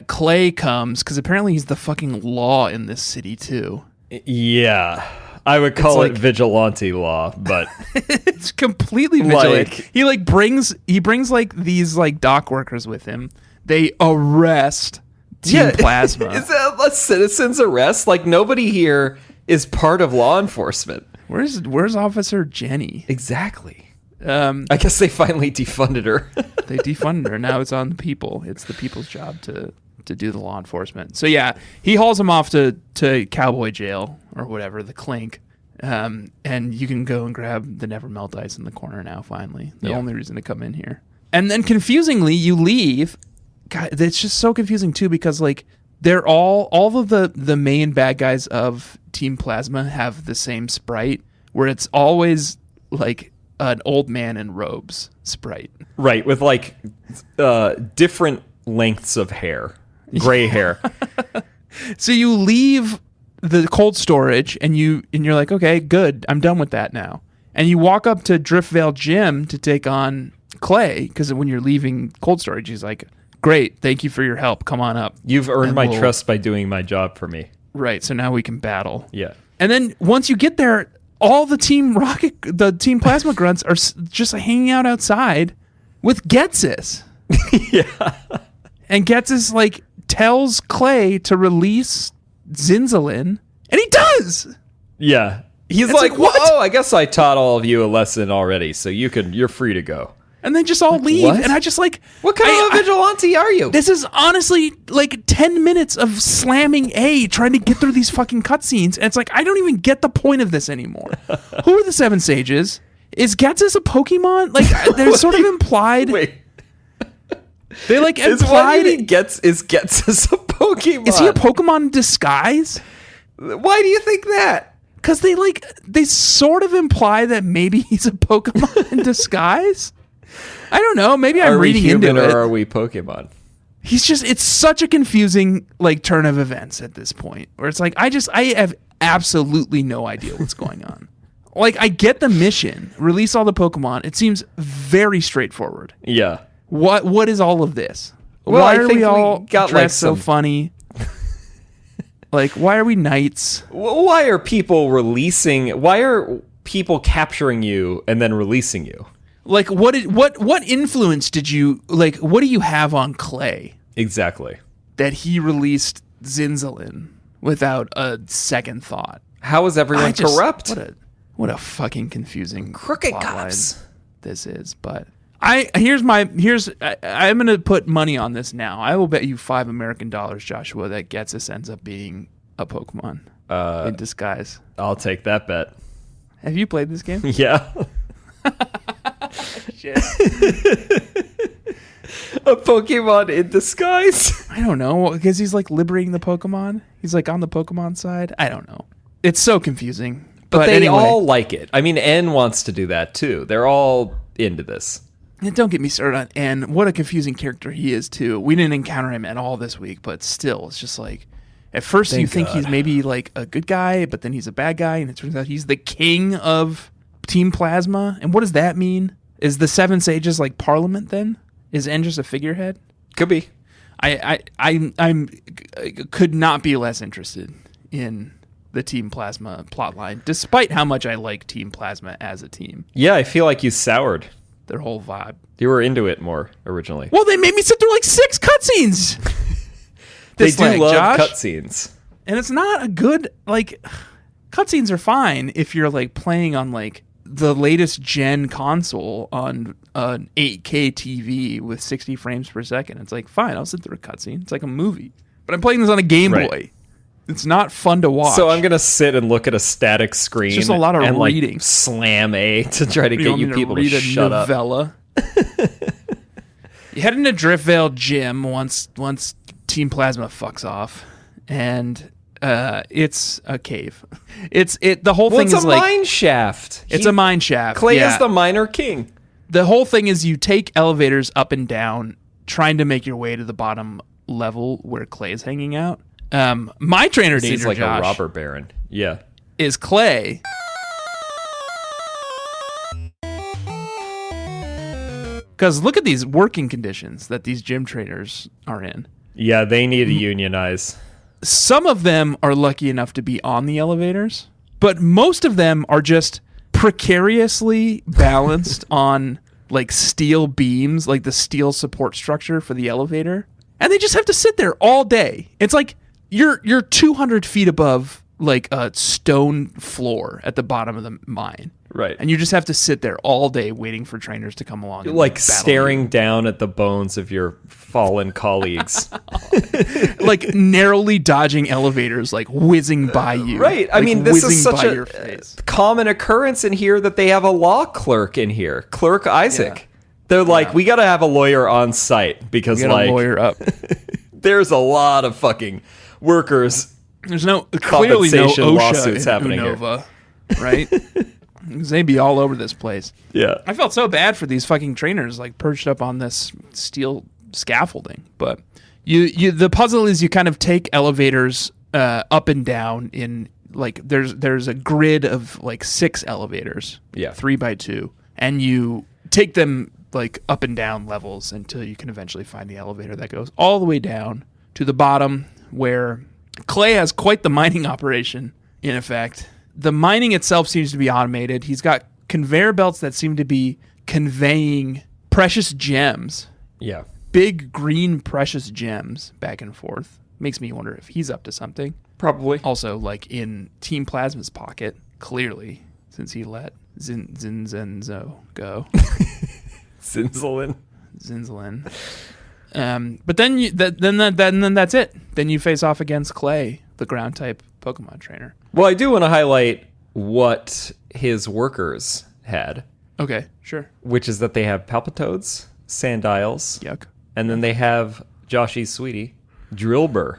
[SPEAKER 1] Clay comes because apparently he's the fucking law in this city too.
[SPEAKER 2] Yeah. I would call
[SPEAKER 1] like-
[SPEAKER 2] it vigilante law, but
[SPEAKER 1] It's completely vigilant.
[SPEAKER 2] Like-
[SPEAKER 1] He brings like these like dock workers with him. They arrest Team Plasma.
[SPEAKER 2] Is that a citizen's arrest? Like nobody here is part of law enforcement.
[SPEAKER 1] Where's Officer Jenny?
[SPEAKER 2] Exactly. I guess they finally defunded her.
[SPEAKER 1] They defunded her. Now it's on the people. It's the people's job to do the law enforcement. So yeah, he hauls him off to cowboy jail or whatever, the Clink. And you can go and grab the Never Melt Ice in the corner now, finally. The
[SPEAKER 2] Yeah.
[SPEAKER 1] only reason to come in here. And then confusingly, you leave. God, it's just so confusing too, because like they're all of the main bad guys of Team Plasma have the same sprite, where it's always like an old man in robes sprite.
[SPEAKER 2] Right, with like different lengths of hair. Gray hair.
[SPEAKER 1] So you leave the cold storage and you're like, okay, good, I'm done with that now. And you walk up to Driftveil Gym to take on Clay, because when you're leaving cold storage, he's like, great, thank you for your help, come on up.
[SPEAKER 2] You've earned
[SPEAKER 1] And
[SPEAKER 2] my
[SPEAKER 1] we'll-
[SPEAKER 2] trust by doing my job for me.
[SPEAKER 1] Right, so now we can battle.
[SPEAKER 2] Yeah.
[SPEAKER 1] And then once you get there, all the Team Plasma grunts are just hanging out outside with Ghetsis.
[SPEAKER 2] Yeah.
[SPEAKER 1] And Ghetsis like tells Clay to release Zinzalin, and he does.
[SPEAKER 2] Yeah. He's
[SPEAKER 1] It's
[SPEAKER 2] like,
[SPEAKER 1] like, what?
[SPEAKER 2] "Whoa, I guess I taught all of you a lesson already, so you're free to go."
[SPEAKER 1] And they just all leave,
[SPEAKER 2] what?
[SPEAKER 1] and I just like,
[SPEAKER 2] What kind of a vigilante are you?
[SPEAKER 1] this is honestly like 10 minutes of slamming A, trying to get through these fucking cutscenes, and it's like, I don't even get the point of this anymore. Who are the Seven Sages? Is Ghetsis a Pokemon? Like, they're sort of implied.
[SPEAKER 2] Wait.
[SPEAKER 1] They like
[SPEAKER 2] Is
[SPEAKER 1] implied.
[SPEAKER 2] Ghetsis a Pokemon?
[SPEAKER 1] Is he a Pokemon in disguise?
[SPEAKER 2] Why do you think that?
[SPEAKER 1] Because they sort of imply that maybe he's a Pokemon in disguise. I don't know. Maybe I'm
[SPEAKER 2] Are we
[SPEAKER 1] reading
[SPEAKER 2] human
[SPEAKER 1] into
[SPEAKER 2] or
[SPEAKER 1] it.
[SPEAKER 2] are we Pokemon?
[SPEAKER 1] It's such a confusing like turn of events at this point where it's like, I have absolutely no idea what's going on. Like, I get the mission, release all the Pokemon. It seems very straightforward.
[SPEAKER 2] Yeah.
[SPEAKER 1] What is all of this?
[SPEAKER 2] Well,
[SPEAKER 1] why
[SPEAKER 2] I
[SPEAKER 1] are
[SPEAKER 2] think
[SPEAKER 1] we all
[SPEAKER 2] we got,
[SPEAKER 1] dressed
[SPEAKER 2] like,
[SPEAKER 1] so
[SPEAKER 2] some-
[SPEAKER 1] funny? Like, why are we knights?
[SPEAKER 2] Why are people capturing you and then releasing you?
[SPEAKER 1] Like, what influence did you like? What do you have on Clay
[SPEAKER 2] Exactly.
[SPEAKER 1] that he released Zinzalin without a second thought?
[SPEAKER 2] How is everyone corrupt?
[SPEAKER 1] What a fucking confusing
[SPEAKER 2] Crooked
[SPEAKER 1] plot
[SPEAKER 2] cops.
[SPEAKER 1] line this is. But I'm gonna put money on this now. I will bet you $5 American, Joshua, that Ghetsis ends up being a Pokemon in disguise.
[SPEAKER 2] I'll take that bet.
[SPEAKER 1] Have you played this game?
[SPEAKER 2] Yeah.
[SPEAKER 1] Shit.
[SPEAKER 2] A Pokemon in disguise.
[SPEAKER 1] I don't know, because he's like liberating the Pokemon. He's like on the Pokemon side. I don't know. It's so confusing.
[SPEAKER 2] But they
[SPEAKER 1] anyway,
[SPEAKER 2] all like it. I mean, N wants to do that too. They're all into this.
[SPEAKER 1] and don't get me started on N. What a confusing character he is too. We didn't encounter him at all this week, but still, it's just like, at first you think he's maybe like a good guy, but then he's a bad guy, and it turns out he's the king of Team Plasma. And what does that mean? Is the Seven Sages like Parliament then? Is N just a figurehead?
[SPEAKER 2] Could be.
[SPEAKER 1] I'm could not be less interested in the Team Plasma plotline, despite how much I like Team Plasma as a team.
[SPEAKER 2] Yeah, I feel like you soured.
[SPEAKER 1] Their whole vibe.
[SPEAKER 2] You were into it more originally.
[SPEAKER 1] Well, they made me sit through like 6 cutscenes.
[SPEAKER 2] They
[SPEAKER 1] This
[SPEAKER 2] do
[SPEAKER 1] leg,
[SPEAKER 2] love
[SPEAKER 1] Josh.
[SPEAKER 2] cutscenes.
[SPEAKER 1] And it's not a good, like, cutscenes are fine if you're like playing on like the latest gen console on an 8K TV with 60 frames per second. It's like, fine, I'll sit through a cutscene. It's like a movie. But I'm playing this on a Game
[SPEAKER 2] Right.
[SPEAKER 1] Boy. It's not fun to watch.
[SPEAKER 2] So I'm gonna sit and look at a static screen.
[SPEAKER 1] It's just a lot of
[SPEAKER 2] and,
[SPEAKER 1] reading.
[SPEAKER 2] Like, slam A to try to
[SPEAKER 1] You
[SPEAKER 2] get
[SPEAKER 1] want me
[SPEAKER 2] you people to
[SPEAKER 1] read a
[SPEAKER 2] shut up.
[SPEAKER 1] novella? You head into Driftveil Gym once Team Plasma fucks off, and it's a cave. The whole
[SPEAKER 2] Well,
[SPEAKER 1] thing
[SPEAKER 2] it's
[SPEAKER 1] is
[SPEAKER 2] a
[SPEAKER 1] like
[SPEAKER 2] mine shaft.
[SPEAKER 1] it's a mine shaft.
[SPEAKER 2] Clay
[SPEAKER 1] yeah.
[SPEAKER 2] is the miner king.
[SPEAKER 1] The whole thing is you take elevators up and down, trying to make your way to the bottom level where Clay is hanging out. My trainer,
[SPEAKER 2] Seems
[SPEAKER 1] Danger
[SPEAKER 2] like
[SPEAKER 1] Josh,
[SPEAKER 2] a robber baron. Yeah.
[SPEAKER 1] is Clay. Because look at these working conditions that these gym trainers are in.
[SPEAKER 2] Yeah, they need to unionize.
[SPEAKER 1] Some of them are lucky enough to be on the elevators, but most of them are just precariously balanced on like steel beams, like the steel support structure for the elevator. And they just have to sit there all day. It's like you're 200 feet above like a stone floor at the bottom of the mine.
[SPEAKER 2] Right.
[SPEAKER 1] And you just have to sit there all day waiting for trainers to come along. And
[SPEAKER 2] Like
[SPEAKER 1] battle
[SPEAKER 2] staring down at the bones of your fallen colleagues.
[SPEAKER 1] you. Like narrowly dodging elevators, like whizzing by you.
[SPEAKER 2] Right. I
[SPEAKER 1] Like,
[SPEAKER 2] mean, this is
[SPEAKER 1] whizzing
[SPEAKER 2] such
[SPEAKER 1] by
[SPEAKER 2] a
[SPEAKER 1] your face.
[SPEAKER 2] common occurrence in here that they have a law clerk in here, Clerk Isaac.
[SPEAKER 1] Yeah.
[SPEAKER 2] They're like, we got to have a lawyer on site because,
[SPEAKER 1] Get
[SPEAKER 2] like,
[SPEAKER 1] a lawyer up.
[SPEAKER 2] there's a lot of fucking workers.
[SPEAKER 1] There's clearly no
[SPEAKER 2] Compensation
[SPEAKER 1] OSHA
[SPEAKER 2] lawsuits
[SPEAKER 1] in
[SPEAKER 2] happening here.
[SPEAKER 1] Unova, right? 'Cause they'd be all over this place.
[SPEAKER 2] Yeah.
[SPEAKER 1] I felt so bad for these fucking trainers, like perched up on this steel scaffolding. But the puzzle is you kind of take elevators up and down in like there's a grid of like 6 elevators,
[SPEAKER 2] Yeah.
[SPEAKER 1] 3 by 2, and you take them like up and down levels until you can eventually find the elevator that goes all the way down to the bottom where Clay has quite the mining operation in effect. The mining itself seems to be automated. He's got conveyor belts that seem to be conveying precious gems,
[SPEAKER 2] Yeah.
[SPEAKER 1] big green precious gems back and forth. Makes me wonder if he's up to something.
[SPEAKER 2] Probably.
[SPEAKER 1] Also, like in Team Plasma's pocket, clearly, since he let Zinzenzo go.
[SPEAKER 2] Zinzalin.
[SPEAKER 1] But then that's it. Then you face off against Clay, the ground type Pokemon trainer.
[SPEAKER 2] Well, I do want to highlight what his workers had,
[SPEAKER 1] Okay, sure.
[SPEAKER 2] which is that they have Palpitoads, Sandiles,
[SPEAKER 1] Yuck.
[SPEAKER 2] and then they have Joshy's sweetie, Drillbur.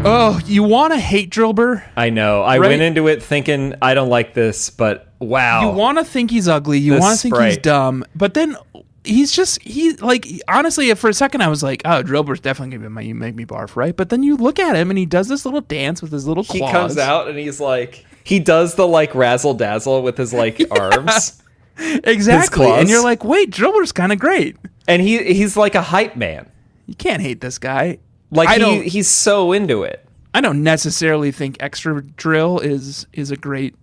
[SPEAKER 1] Oh, you want to hate Drillbur?
[SPEAKER 2] I know. I
[SPEAKER 1] Right.
[SPEAKER 2] went into it thinking I don't like this, but wow.
[SPEAKER 1] You want to think he's ugly. You
[SPEAKER 2] The
[SPEAKER 1] want to think he's
[SPEAKER 2] sprite.
[SPEAKER 1] dumb. But then honestly, for a second I was like, oh, Drillbur's definitely going to make me barf, right? But then you look at him and he does this little dance with his little claws.
[SPEAKER 2] He comes out and he's like, he does the like razzle dazzle with his like arms.
[SPEAKER 1] Exactly.
[SPEAKER 2] claws.
[SPEAKER 1] And you're like, wait, Drillbur's kind of great.
[SPEAKER 2] And he's like a hype man.
[SPEAKER 1] You can't hate this guy.
[SPEAKER 2] Like
[SPEAKER 1] I
[SPEAKER 2] he's so into it.
[SPEAKER 1] I don't necessarily think Extra Drill is a great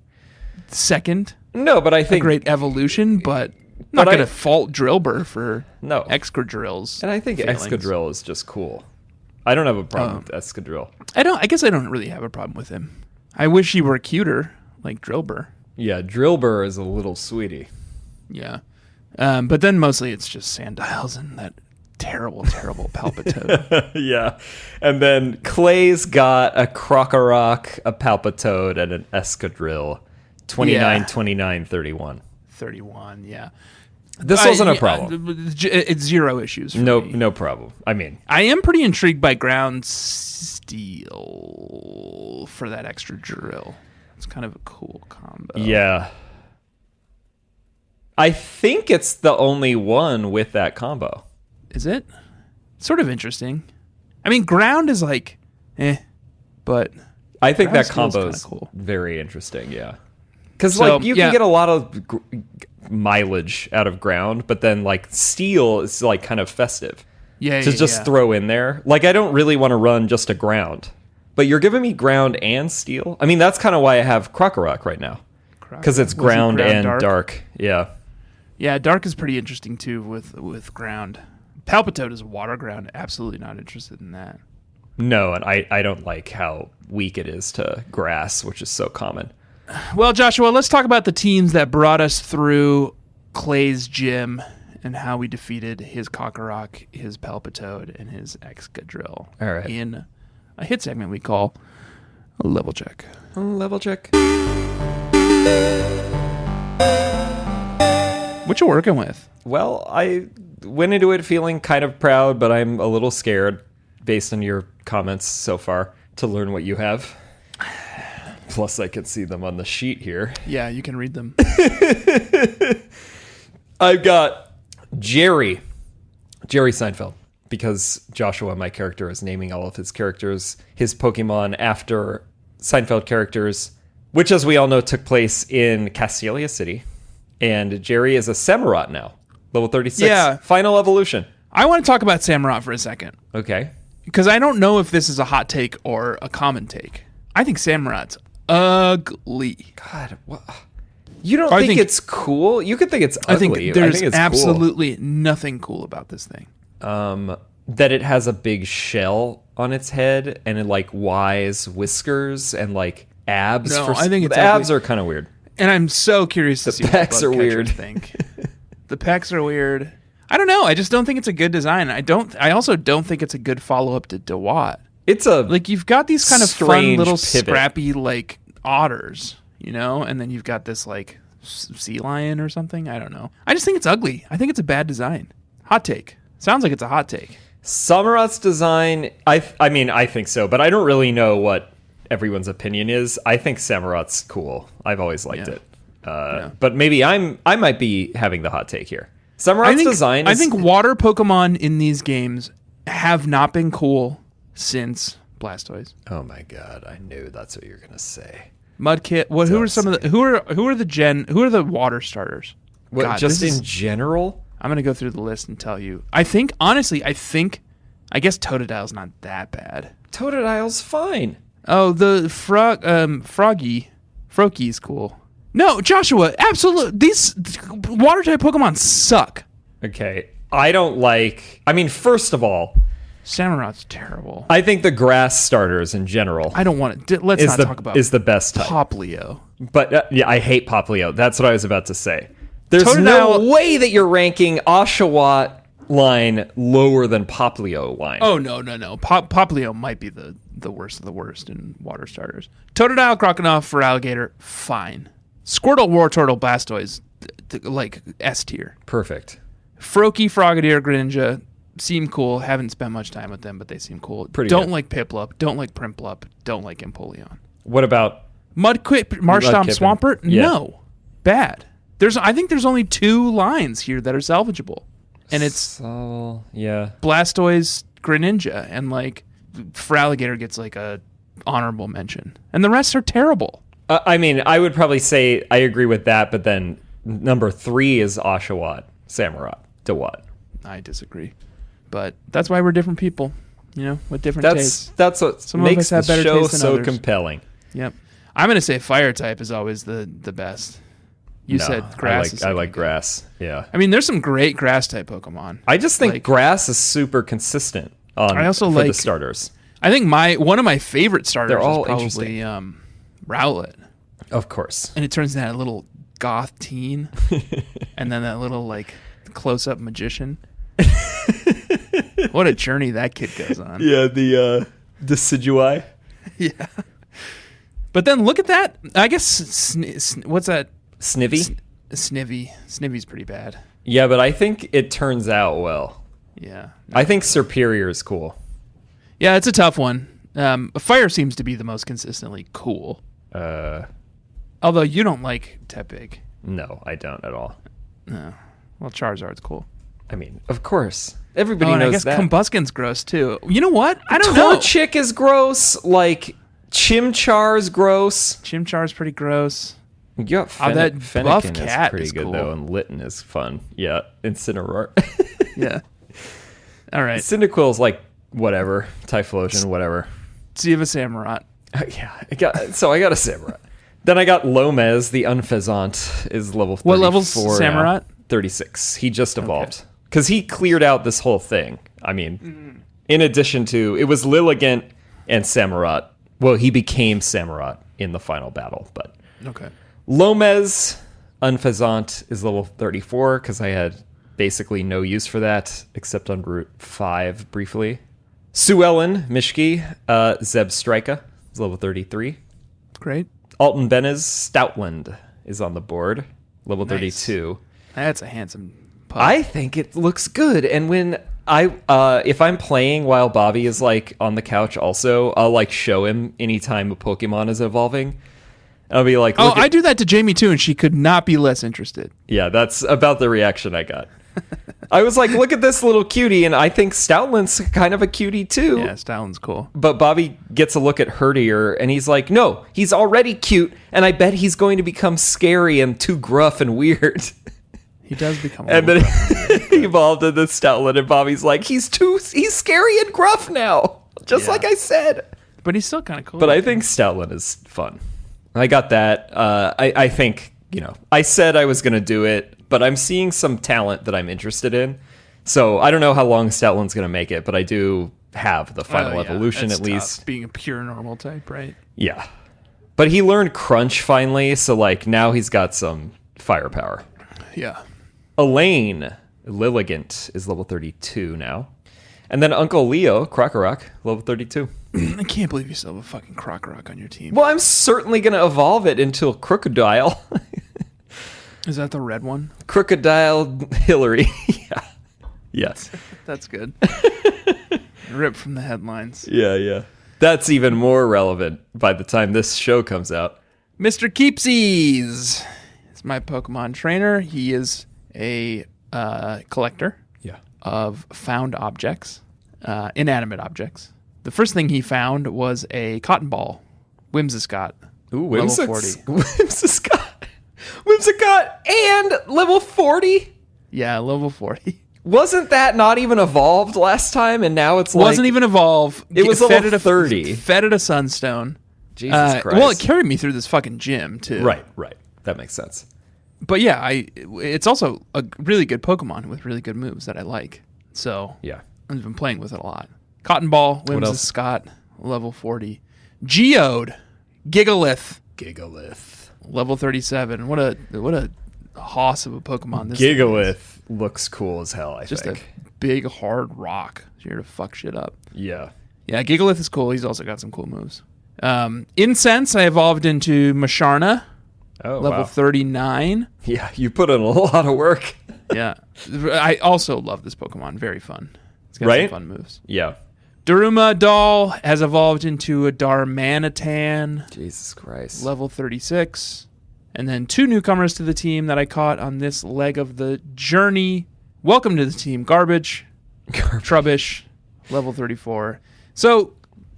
[SPEAKER 1] second,
[SPEAKER 2] No, but I
[SPEAKER 1] a
[SPEAKER 2] think
[SPEAKER 1] great evolution, but I'm not
[SPEAKER 2] But I-
[SPEAKER 1] going to fault Drillbur for
[SPEAKER 2] No.
[SPEAKER 1] Extra Drills.
[SPEAKER 2] and I think
[SPEAKER 1] failings.
[SPEAKER 2] Excadrill is just cool. I don't have a problem with Excadrill.
[SPEAKER 1] I guess I don't really have a problem with him. I wish he were cuter like Drillbur.
[SPEAKER 2] Yeah, Drillbur is a little sweetie.
[SPEAKER 1] Yeah. But then mostly it's just Sandiles and that terrible Palpitoad.
[SPEAKER 2] Yeah. And then Clay's got a Crocorock, a Palpitoad, and an Excadrill. 29,
[SPEAKER 1] Yeah.
[SPEAKER 2] 29, 31.
[SPEAKER 1] 31, yeah.
[SPEAKER 2] This wasn't a problem.
[SPEAKER 1] It's zero issues for me.
[SPEAKER 2] No problem. I mean,
[SPEAKER 1] I am pretty intrigued by Ground Steel for that Extra Drill. It's kind of a cool combo.
[SPEAKER 2] yeah. I think it's the only one with that combo.
[SPEAKER 1] Is it? Sort of interesting. I mean, Ground is like, but
[SPEAKER 2] I think
[SPEAKER 1] Ground
[SPEAKER 2] that
[SPEAKER 1] Steel's
[SPEAKER 2] combo
[SPEAKER 1] kinda
[SPEAKER 2] is
[SPEAKER 1] cool.
[SPEAKER 2] very interesting, yeah. Because
[SPEAKER 1] So,
[SPEAKER 2] like you
[SPEAKER 1] yeah.
[SPEAKER 2] can get a lot of mileage out of Ground, but then like Steel is like kind of festive
[SPEAKER 1] yeah,
[SPEAKER 2] to just throw in there. Like I don't really want to run just a Ground, but you're giving me Ground and Steel. I mean that's kind of why I have Crocorock right now, because it's
[SPEAKER 1] Was it
[SPEAKER 2] Ground
[SPEAKER 1] Ground
[SPEAKER 2] and dark. Yeah.
[SPEAKER 1] Yeah, Dark is pretty interesting too with Ground. Palpitoad is Water Ground. Absolutely not interested in that.
[SPEAKER 2] No, and I don't like how weak it is to Grass, which is so common.
[SPEAKER 1] Well, Joshua, let's talk about the teams that brought us through Clay's gym and how we defeated his Cockorock, his Palpitoad, and his Excadrill.
[SPEAKER 2] All right.
[SPEAKER 1] In a hit segment we call a level check.
[SPEAKER 2] Level check.
[SPEAKER 1] What you working with?
[SPEAKER 2] Well, I went into it feeling kind of proud, but I'm a little scared based on your comments so far to learn what you have. Plus, I can see them on the sheet here.
[SPEAKER 1] Yeah, you can read them.
[SPEAKER 2] I've got Jerry Seinfeld, because Joshua, my character, is naming all of his characters, his Pokemon, after Seinfeld characters, which, as we all know, took place in Castelia City. And Jerry is a Samurott now, level 36.
[SPEAKER 1] Yeah.
[SPEAKER 2] Final evolution.
[SPEAKER 1] I want to talk about Samurott for a second,
[SPEAKER 2] Okay.
[SPEAKER 1] because I don't know if this is a hot take or a common take. I think Samurott's ugly.
[SPEAKER 2] God, what? You don't
[SPEAKER 1] I
[SPEAKER 2] think
[SPEAKER 1] think-
[SPEAKER 2] it's cool? You could think it's ugly.
[SPEAKER 1] I think there's
[SPEAKER 2] it's
[SPEAKER 1] absolutely nothing cool about this thing.
[SPEAKER 2] cool. That it has a big shell on its head and like wise whiskers and like abs.
[SPEAKER 1] No, I think it's
[SPEAKER 2] the abs
[SPEAKER 1] ugly.
[SPEAKER 2] are kind of weird.
[SPEAKER 1] And I'm so curious to see what
[SPEAKER 2] pecs
[SPEAKER 1] the
[SPEAKER 2] are
[SPEAKER 1] bug
[SPEAKER 2] weird.
[SPEAKER 1] catchers think. The pecs are weird. I don't know. I just don't think it's a good design. I also don't think it's a good follow up to Dewott.
[SPEAKER 2] It's a
[SPEAKER 1] Like you've got these kind of fun
[SPEAKER 2] Strange
[SPEAKER 1] little
[SPEAKER 2] pivot.
[SPEAKER 1] scrappy like otters, you know, and then you've got this like sea lion or something. I don't know. I just think it's ugly. I think it's a bad design. Hot take. Sounds like it's a hot take.
[SPEAKER 2] Samurott's design. I mean, I think so, but I don't really know what everyone's opinion is. I think Samurott's cool. I've always liked
[SPEAKER 1] Yeah.
[SPEAKER 2] it.
[SPEAKER 1] Yeah.
[SPEAKER 2] But maybe I might be having the hot take here. Samurott's design.
[SPEAKER 1] I think water Pokemon in these games have not been cool since Blastoise.
[SPEAKER 2] Oh my god! I knew that's what you're gonna say.
[SPEAKER 1] Mudkip. What? Who are some of the who are the water starters?
[SPEAKER 2] What,
[SPEAKER 1] God,
[SPEAKER 2] just
[SPEAKER 1] this
[SPEAKER 2] in
[SPEAKER 1] is-
[SPEAKER 2] general?
[SPEAKER 1] I'm gonna go through the list and tell you. I think honestly, I guess Totodile's not that bad.
[SPEAKER 2] Totodile's fine.
[SPEAKER 1] Oh, the Froakie's cool. No, Joshua, absolutely. These water type Pokemon suck.
[SPEAKER 2] Okay, I don't like... I mean, first of all,
[SPEAKER 1] Samurot's terrible.
[SPEAKER 2] I think the grass starters in general...
[SPEAKER 1] I don't want to... Let's not talk about...
[SPEAKER 2] ...is the best type.
[SPEAKER 1] Poplio.
[SPEAKER 2] But, yeah, I hate Poplio. That's what I was about to say. There's
[SPEAKER 1] Totodile...
[SPEAKER 2] no way that you're ranking Oshawott line lower than Poplio line.
[SPEAKER 1] Oh, no. Poplio might be the worst of the worst in water starters. Totodile, Crocodile, for alligator, fine. Squirtle, Wartortle, Blastoise, like S tier.
[SPEAKER 2] Perfect.
[SPEAKER 1] Froakie, Frogadier, Greninja seem cool. Haven't spent much time with them, but they seem cool.
[SPEAKER 2] Pretty
[SPEAKER 1] don't
[SPEAKER 2] good.
[SPEAKER 1] like Piplup. Don't like Primplup. Don't like Empoleon.
[SPEAKER 2] What about...
[SPEAKER 1] Mudkip, Marshtomp,
[SPEAKER 2] Mudkip
[SPEAKER 1] Swampert?
[SPEAKER 2] yeah.
[SPEAKER 1] No. Bad. I think there's only 2 lines here that are salvageable. And it's Blastoise, Greninja, and like Feraligatr gets like a honorable mention. And the rest are terrible.
[SPEAKER 2] I mean, I would probably say I agree with that, but then number 3 is Oshawott, Samurott, Dewott.
[SPEAKER 1] I disagree. But that's why we're different people, with different tastes.
[SPEAKER 2] That's what
[SPEAKER 1] Some
[SPEAKER 2] makes
[SPEAKER 1] of us have
[SPEAKER 2] the
[SPEAKER 1] better
[SPEAKER 2] show
[SPEAKER 1] taste than
[SPEAKER 2] so
[SPEAKER 1] others.
[SPEAKER 2] compelling.
[SPEAKER 1] Yep. I'm going to say fire type is always the best. You said grass.
[SPEAKER 2] I like grass. Yeah.
[SPEAKER 1] I mean, there's some great grass type Pokemon.
[SPEAKER 2] I just think grass is super consistent
[SPEAKER 1] I also
[SPEAKER 2] for
[SPEAKER 1] like
[SPEAKER 2] the starters.
[SPEAKER 1] I think one of my favorite starters
[SPEAKER 2] They're all
[SPEAKER 1] is probably Rowlet.
[SPEAKER 2] Of course.
[SPEAKER 1] And it turns into that little goth teen and then that little like close-up magician. What a journey that kid goes on.
[SPEAKER 2] Yeah, the Decidueye.
[SPEAKER 1] Yeah. But then look at that. I guess what's that?
[SPEAKER 2] Snivy?
[SPEAKER 1] Snivy. Snivy's pretty bad.
[SPEAKER 2] Yeah, but I think it turns out well.
[SPEAKER 1] Yeah.
[SPEAKER 2] I think Serperior is cool.
[SPEAKER 1] Yeah, it's a tough one. Fire seems to be the most consistently cool. Although you don't like Tepig.
[SPEAKER 2] No, I don't at all.
[SPEAKER 1] No. Well, Charizard's cool.
[SPEAKER 2] I mean, of course. Everybody
[SPEAKER 1] and
[SPEAKER 2] knows
[SPEAKER 1] I guess
[SPEAKER 2] that.
[SPEAKER 1] Combusken's gross too. You know what? I don't know.
[SPEAKER 2] Torchic is gross. Like, Chimchar's gross.
[SPEAKER 1] Chimchar's pretty gross.
[SPEAKER 2] You got
[SPEAKER 1] that buff
[SPEAKER 2] Fennekin
[SPEAKER 1] cat
[SPEAKER 2] is pretty
[SPEAKER 1] is
[SPEAKER 2] good,
[SPEAKER 1] cool.
[SPEAKER 2] though, and Litten is fun. Yeah, Incineroar.
[SPEAKER 1] Yeah. All right.
[SPEAKER 2] Cyndaquil's like, whatever. Typhlosion, whatever.
[SPEAKER 1] So you have a Samurott.
[SPEAKER 2] Yeah, I got a Samurott. Then I got Lomez, the Unfezant, is level 34.
[SPEAKER 1] What level's Samurott?
[SPEAKER 2] 36. He just evolved. Because he cleared out this whole thing. I mean, in addition to... It was Lilligant and Samurott. Well, he became Samurott in the final battle, but...
[SPEAKER 1] Okay.
[SPEAKER 2] Lomez, Unfezant, is level 34, because I had basically no use for that, except on Route 5 briefly. Suellen, Mishki, Zebstrika is level 33.
[SPEAKER 1] Great.
[SPEAKER 2] Alton Benez, Stoutland is on the board, level 32.
[SPEAKER 1] That's a handsome pup.
[SPEAKER 2] I think it looks good, and when if I'm playing while Bobby is like on the couch also, I'll like show him anytime a Pokemon is evolving. I'll be like,
[SPEAKER 1] I do that to Jamie too, and she could not be less interested.
[SPEAKER 2] Yeah, that's about the reaction I got. I was like, look at this little cutie, and I think Stoutland's kind of a cutie too.
[SPEAKER 1] Yeah, Stoutland's cool.
[SPEAKER 2] But Bobby gets a look at Herdier, and he's like, no, he's already cute, and I bet he's going to become scary and too gruff and weird.
[SPEAKER 1] He does become
[SPEAKER 2] and then he evolved into Stoutland, and Bobby's like, he's scary and gruff now, just like I said.
[SPEAKER 1] But he's still kind of cool.
[SPEAKER 2] But I think Stoutland is fun. I got that. I think, I said I was going to do it, but I'm seeing some talent that I'm interested in. So I don't know how long Stoutland's going to make it, but I do have the final evolution
[SPEAKER 1] that's
[SPEAKER 2] at least.
[SPEAKER 1] tough, being a pure normal type, right?
[SPEAKER 2] Yeah. But he learned Crunch finally, so like now he's got some firepower.
[SPEAKER 1] Yeah.
[SPEAKER 2] Elaine, Lilligant, is level 32 now. And then Uncle Leo, Krokorok, level 32.
[SPEAKER 1] I can't believe you still have a fucking Krokorok on your team.
[SPEAKER 2] Well, I'm certainly going to evolve it into a Crocodile.
[SPEAKER 1] Is that the red one?
[SPEAKER 2] Crocodile Hillary. Yeah. Yes.
[SPEAKER 1] That's good. Ripped from the headlines.
[SPEAKER 2] Yeah. That's even more relevant by the time this show comes out.
[SPEAKER 1] Mr. Keepsies is my Pokemon trainer. He is a collector of found objects, inanimate objects. The first thing he found was a cotton ball, Whimsicott.
[SPEAKER 2] Ooh,
[SPEAKER 1] level 40.
[SPEAKER 2] Whimsicott and level 40?
[SPEAKER 1] Yeah, level 40.
[SPEAKER 2] Wasn't that not even evolved last time, and now it's like...
[SPEAKER 1] Wasn't even evolve.
[SPEAKER 2] It was
[SPEAKER 1] fed
[SPEAKER 2] level 30.
[SPEAKER 1] Fed it a Sunstone.
[SPEAKER 2] Jesus Christ.
[SPEAKER 1] Well, it carried me through this fucking gym, too.
[SPEAKER 2] Right. That makes sense.
[SPEAKER 1] But yeah, it's also a really good Pokemon with really good moves that I like. So
[SPEAKER 2] Yeah.
[SPEAKER 1] I've been playing with it a lot. Cotton Ball,
[SPEAKER 2] What
[SPEAKER 1] Whimsy
[SPEAKER 2] else?
[SPEAKER 1] Scott, level 40. Geode, Gigalith,
[SPEAKER 2] Gigalith.
[SPEAKER 1] level 37. What a hoss of a Pokemon this thing is.
[SPEAKER 2] Gigalith looks cool as hell, I
[SPEAKER 1] Just
[SPEAKER 2] think.
[SPEAKER 1] a big hard rock. It's here to fuck shit up.
[SPEAKER 2] Yeah.
[SPEAKER 1] Yeah, Gigalith is cool. He's also got some cool moves. Incense, I evolved into Masharna,
[SPEAKER 2] Oh,
[SPEAKER 1] level
[SPEAKER 2] wow.
[SPEAKER 1] 39.
[SPEAKER 2] Yeah, you put in a lot of work.
[SPEAKER 1] Yeah. I also love this Pokemon. Very fun. It's got
[SPEAKER 2] Right?
[SPEAKER 1] some fun moves.
[SPEAKER 2] Yeah.
[SPEAKER 1] Daruma Doll has evolved into a Darmanitan,
[SPEAKER 2] Jesus Christ.
[SPEAKER 1] level 36. And then 2 newcomers to the team that I caught on this leg of the journey. Welcome to the team, Garbage, Trubbish, level 34. So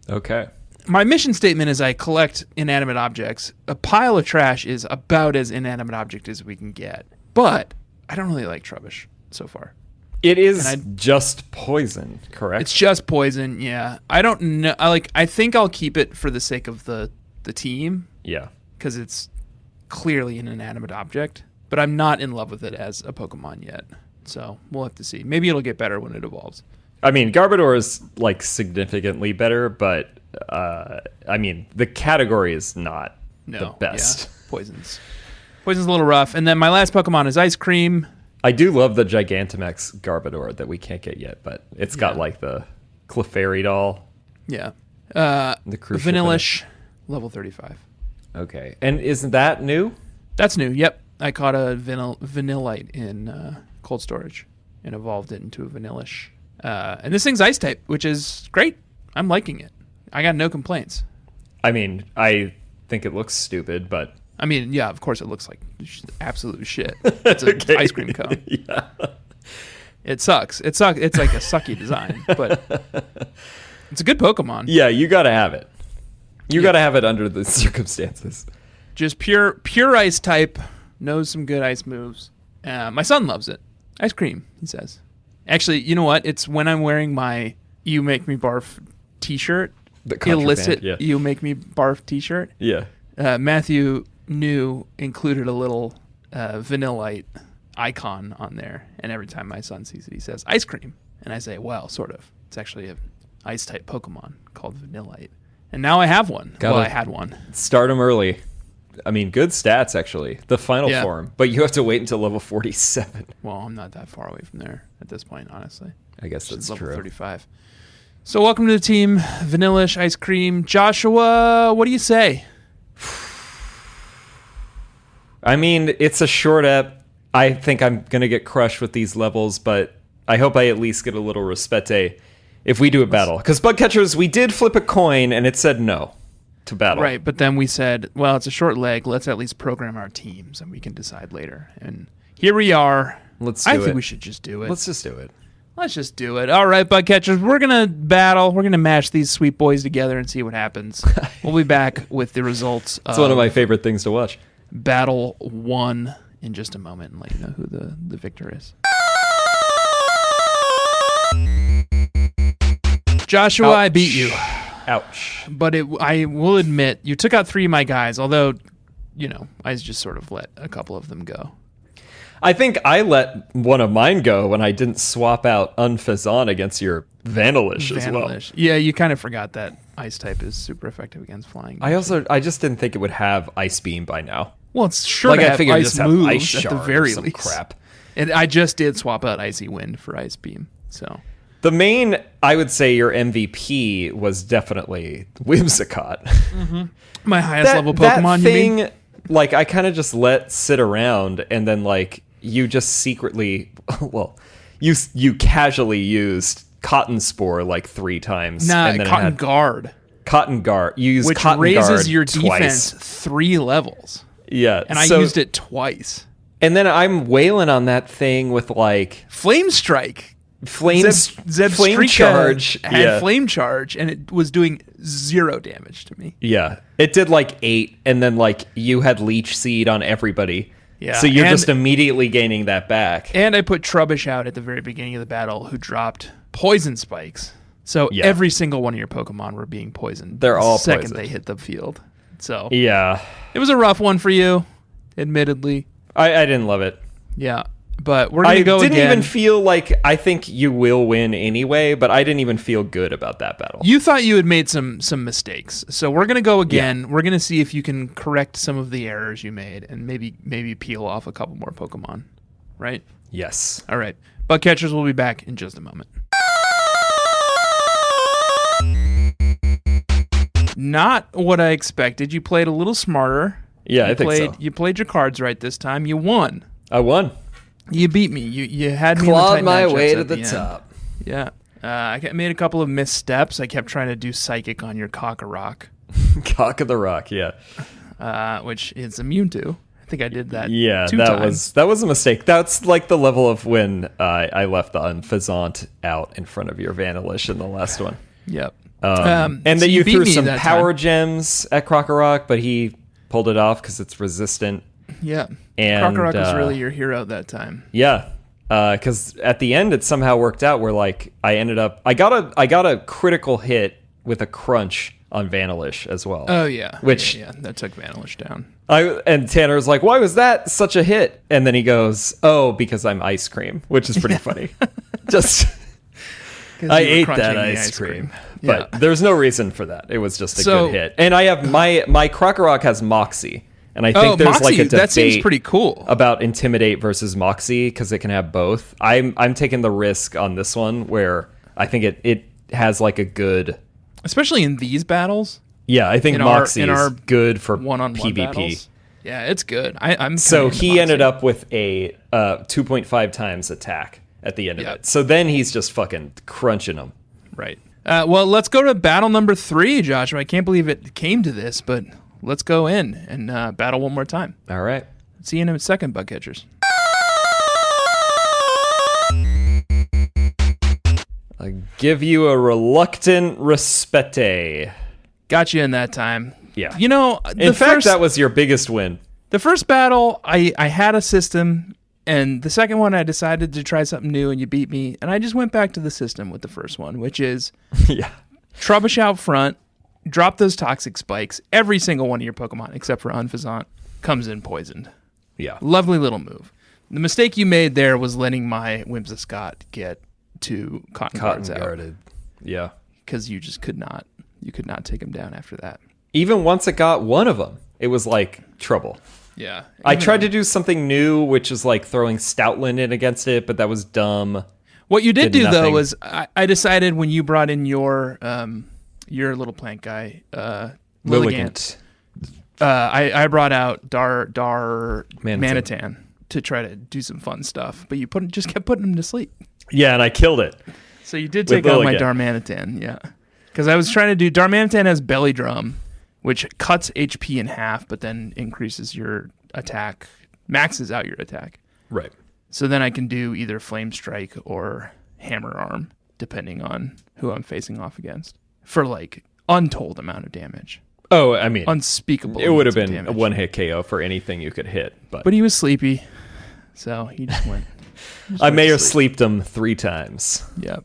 [SPEAKER 2] Okay.
[SPEAKER 1] my mission statement is I collect inanimate objects. A pile of trash is about as inanimate object as we can get. But I don't really like Trubbish so far.
[SPEAKER 2] It is
[SPEAKER 1] And
[SPEAKER 2] just poison, correct?
[SPEAKER 1] It's just poison, yeah. I don't know. I think I'll keep it for the sake of the team
[SPEAKER 2] Yeah.
[SPEAKER 1] because it's clearly an inanimate object. But I'm not in love with it as a Pokemon yet. So we'll have to see. Maybe it'll get better when it evolves.
[SPEAKER 2] I mean, Garbodor is like significantly better, but I mean, the category is not the best.
[SPEAKER 1] Yeah, Poison's a little rough. And then my last Pokemon is Ice Cream.
[SPEAKER 2] I do love the Gigantamax Garbodor that we can't get yet, but it's got
[SPEAKER 1] Yeah.
[SPEAKER 2] like the Clefairy doll.
[SPEAKER 1] Yeah.
[SPEAKER 2] The cruise ship in it.
[SPEAKER 1] Vanillish, level 35.
[SPEAKER 2] Okay. And isn't that new?
[SPEAKER 1] That's new. Yep. I caught a Vanillite in cold storage and evolved it into a Vanillish. And this thing's ice type, which is great. I'm liking it. I got no complaints.
[SPEAKER 2] I mean, I think it looks stupid, but
[SPEAKER 1] I mean, yeah, of course it looks like absolute shit. It's an
[SPEAKER 2] Okay.
[SPEAKER 1] ice cream cone.
[SPEAKER 2] yeah.
[SPEAKER 1] It sucks. It's like a sucky design, but it's a good Pokemon.
[SPEAKER 2] Yeah, you got to have it. You got to have it under the circumstances.
[SPEAKER 1] Just pure ice type. Knows some good ice moves. My son loves it. Ice cream, he says. Actually, you know what? It's when I'm wearing my "You Make Me Barf" T-shirt.
[SPEAKER 2] The contraband,
[SPEAKER 1] Illicit
[SPEAKER 2] yeah.
[SPEAKER 1] "You Make Me Barf" T-shirt.
[SPEAKER 2] Yeah.
[SPEAKER 1] Matthew New included a little Vanillite icon on there, and every time my son sees it, he says "ice cream," and I say, "Well, sort of. It's actually an ice type Pokemon called Vanillite." And now I have one.
[SPEAKER 2] Gotta-
[SPEAKER 1] Well, I had one.
[SPEAKER 2] Start them early. I mean, good stats, actually. The final
[SPEAKER 1] Yeah.
[SPEAKER 2] form. But you have to wait until level 47.
[SPEAKER 1] Well, I'm not that far away from there at this point, honestly.
[SPEAKER 2] I guess
[SPEAKER 1] It's
[SPEAKER 2] that's
[SPEAKER 1] level
[SPEAKER 2] true.
[SPEAKER 1] 35. So welcome to the team, Vanillish, Ice Cream. Joshua, what do you say?
[SPEAKER 2] I mean, it's a short ep. I think I'm going to get crushed with these levels, but I hope I at least get a little respete if we do a battle. Because Bug Catchers, we did flip a coin, and it said no to battle.
[SPEAKER 1] Right, but then we said, well, it's a short leg. Let's at least program our teams, and we can decide later. And here we are.
[SPEAKER 2] Let's do
[SPEAKER 1] I
[SPEAKER 2] it.
[SPEAKER 1] think we should just do it.
[SPEAKER 2] Let's just do it.
[SPEAKER 1] Let's just do it. All right, Bug Catchers, we're going to battle. We're going to mash these sweet boys together and see what happens. We'll be back with the results
[SPEAKER 2] It's one of my favorite things to watch.
[SPEAKER 1] Battle 1 in just a moment and let you know who the victor is. Joshua, I beat you.
[SPEAKER 2] Ouch.
[SPEAKER 1] But I will admit, you took out 3 of my guys, although, you know, I just sort of let a couple of them go.
[SPEAKER 2] I think I let one of mine go when I didn't swap out Unfazan against your Vanillish as well.
[SPEAKER 1] Vanillish. Yeah, you kind of forgot that ice type is super effective against flying.
[SPEAKER 2] I just didn't think it would have Ice Beam by now.
[SPEAKER 1] Well, it's sure
[SPEAKER 2] Like
[SPEAKER 1] to
[SPEAKER 2] I
[SPEAKER 1] have
[SPEAKER 2] figured
[SPEAKER 1] ice
[SPEAKER 2] just have
[SPEAKER 1] moves
[SPEAKER 2] Ice
[SPEAKER 1] at
[SPEAKER 2] Shard
[SPEAKER 1] the very
[SPEAKER 2] or some
[SPEAKER 1] least.
[SPEAKER 2] crap.
[SPEAKER 1] And I just did swap out Icy Wind for Ice Beam, so...
[SPEAKER 2] The main, I would say, your MVP was definitely Whimsicott.
[SPEAKER 1] My highest level Pokemon,
[SPEAKER 2] that
[SPEAKER 1] you mean?
[SPEAKER 2] thing, like, I kind of just let sit around, and then, like, you just secretly, well, you casually used Cotton Spore, like, 3 times.
[SPEAKER 1] Nah,
[SPEAKER 2] and then
[SPEAKER 1] Cotton
[SPEAKER 2] it had
[SPEAKER 1] Guard,
[SPEAKER 2] Cotton Guard. You used
[SPEAKER 1] which
[SPEAKER 2] Cotton
[SPEAKER 1] raises
[SPEAKER 2] Guard
[SPEAKER 1] your
[SPEAKER 2] twice.
[SPEAKER 1] defense 3 levels.
[SPEAKER 2] Yeah.
[SPEAKER 1] And I used it twice.
[SPEAKER 2] And then I'm wailing on that thing with, like,
[SPEAKER 1] Flame Strike.
[SPEAKER 2] Flame
[SPEAKER 1] Zebstrika
[SPEAKER 2] Charge.
[SPEAKER 1] had
[SPEAKER 2] Yeah.
[SPEAKER 1] Flame Charge, and it was doing 0 damage to me.
[SPEAKER 2] Yeah. It did like 8, and then like you had Leech Seed on everybody.
[SPEAKER 1] Yeah,
[SPEAKER 2] So you're
[SPEAKER 1] and-
[SPEAKER 2] just immediately gaining that back.
[SPEAKER 1] And I put Trubbish out at the very beginning of the battle, who dropped Poison Spikes. So
[SPEAKER 2] Yeah.
[SPEAKER 1] every single one of your Pokemon were being poisoned.
[SPEAKER 2] They're all
[SPEAKER 1] the second
[SPEAKER 2] poisoned.
[SPEAKER 1] they hit the field. So
[SPEAKER 2] Yeah.
[SPEAKER 1] it was a rough one for you, admittedly.
[SPEAKER 2] I didn't love it.
[SPEAKER 1] Yeah. But we're going to go again.
[SPEAKER 2] I didn't even feel like, I think you will win anyway, but I didn't even feel good about that battle.
[SPEAKER 1] You thought you had made some mistakes. So we're going to go again. Yeah. We're going to see if you can correct some of the errors you made and maybe peel off a couple more Pokemon. Right?
[SPEAKER 2] Yes.
[SPEAKER 1] All right. Bug catchers will be back in just a moment. Not what I expected. You played a little smarter.
[SPEAKER 2] Yeah, I think so.
[SPEAKER 1] You played your cards right this time. You won.
[SPEAKER 2] I won.
[SPEAKER 1] You beat me. You had me
[SPEAKER 2] clawed
[SPEAKER 1] in the
[SPEAKER 2] my way to the top.
[SPEAKER 1] Yeah. I made a couple of missteps. I kept trying to do psychic on your Cock-a-Rock.
[SPEAKER 2] Cock of the Rock, yeah.
[SPEAKER 1] Which it's immune to. I think I did that.
[SPEAKER 2] Yeah,
[SPEAKER 1] two times.
[SPEAKER 2] that was a mistake. That's like the level of when I left the Unfazant out in front of your Vanillish in the last one.
[SPEAKER 1] Yep.
[SPEAKER 2] And
[SPEAKER 1] so
[SPEAKER 2] then you threw some power
[SPEAKER 1] time.
[SPEAKER 2] Gems at Croc-a-Rock, but he pulled it off because it's resistant.
[SPEAKER 1] Yeah.
[SPEAKER 2] And
[SPEAKER 1] Croc-a-Rock was really your hero that time.
[SPEAKER 2] Yeah. Because at the end, it somehow worked out where like I got a critical hit with a crunch on Vanillish as well.
[SPEAKER 1] Oh yeah,
[SPEAKER 2] which
[SPEAKER 1] yeah, that took Vanillish down.
[SPEAKER 2] And Tanner's like, "Why was that such a hit?" And then he goes, "Oh, because I'm ice cream," which is pretty funny. Just I ate that ice cream. But there's no reason for that. It was just a good hit. And I have my Croc-a-Rock has Moxie. And I think there's
[SPEAKER 1] Moxie,
[SPEAKER 2] like a debate
[SPEAKER 1] that seems pretty cool
[SPEAKER 2] about Intimidate versus Moxie because it can have both. I'm taking the risk on this one where I think it has like a good,
[SPEAKER 1] especially in these battles.
[SPEAKER 2] Yeah, I think Moxie is good for
[SPEAKER 1] one-on-one
[SPEAKER 2] PvP.
[SPEAKER 1] Battles. Yeah, it's good. I'm
[SPEAKER 2] so he ended up with a 2.5 times attack at the end of it. So then he's just fucking crunching them.
[SPEAKER 1] Right. Well, let's go to battle number 3, Joshua. I can't believe it came to this, but let's go in and battle one more time.
[SPEAKER 2] All right.
[SPEAKER 1] See you in a second, bug catchers.
[SPEAKER 2] I give you a reluctant respete.
[SPEAKER 1] Got you in that time.
[SPEAKER 2] Yeah.
[SPEAKER 1] You know,
[SPEAKER 2] in fact, that was your biggest win.
[SPEAKER 1] The first battle, I had a system, and the second one, I decided to try something new, and you beat me, and I just went back to the system with the first one, which is Trubbish out front, drop those toxic spikes. Every single one of your Pokemon, except for Unfazant, comes in poisoned.
[SPEAKER 2] Yeah.
[SPEAKER 1] Lovely little move. The mistake you made there was letting my Whimsicott get to Cotton Guards out.
[SPEAKER 2] Yeah.
[SPEAKER 1] Because you just could not take him down after that.
[SPEAKER 2] Even once it got one of them, it was like trouble.
[SPEAKER 1] Yeah.
[SPEAKER 2] I tried to do something new, which is like throwing Stoutland in against it, but that was dumb.
[SPEAKER 1] What you did do, though, was I decided when you brought in your little plant guy, Lilligant. I brought out Dar Manitan to try to do some fun stuff, but you just kept putting him to sleep.
[SPEAKER 2] Yeah, and I killed it.
[SPEAKER 1] So you did take out my Darmanitan, yeah. Because I was trying to do Darmanitan has Belly Drum, which cuts HP in half, but then increases your attack, maxes out your attack.
[SPEAKER 2] Right.
[SPEAKER 1] So then I can do either Flame Strike or Hammer Arm, depending on who I'm facing off against, for like untold amount of damage.
[SPEAKER 2] Oh, I mean,
[SPEAKER 1] unspeakable.
[SPEAKER 2] It would have been a one-hit KO for anything you could hit, but
[SPEAKER 1] he was sleepy, so he just went.
[SPEAKER 2] I may have sleeped him 3 times.
[SPEAKER 1] Yep.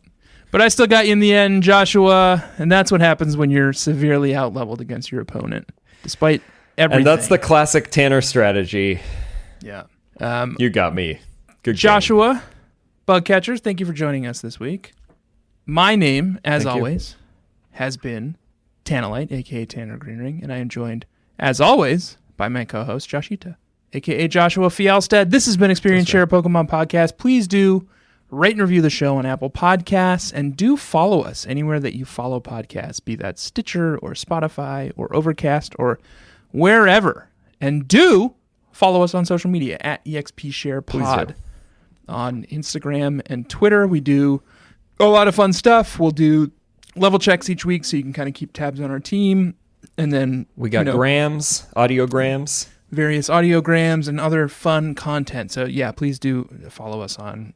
[SPEAKER 1] But I still got you in the end, Joshua, and that's what happens when you're severely out-leveled against your opponent, despite everything.
[SPEAKER 2] And that's the classic Tanner strategy.
[SPEAKER 1] Yeah.
[SPEAKER 2] You got me. Good
[SPEAKER 1] Joshua,
[SPEAKER 2] game.
[SPEAKER 1] Bug Catchers, thank you for joining us this week. My name, as always, has been Tanalite, a.k.a. Tanner Greenring, and I am joined, as always, by my co-host, Joshita, a.k.a. Joshua Fialstead. This has been Experience Share Pokemon Podcast. Please do rate and review the show on Apple Podcasts, and do follow us anywhere that you follow podcasts, be that Stitcher or Spotify or Overcast or wherever. And do follow us on social media at EXPSharePod on Instagram and Twitter. We do a lot of fun stuff. We'll do level checks each week so you can kind of keep tabs on our team. And then
[SPEAKER 2] we got grams, audiograms.
[SPEAKER 1] Various audiograms and other fun content. So yeah, please do follow us on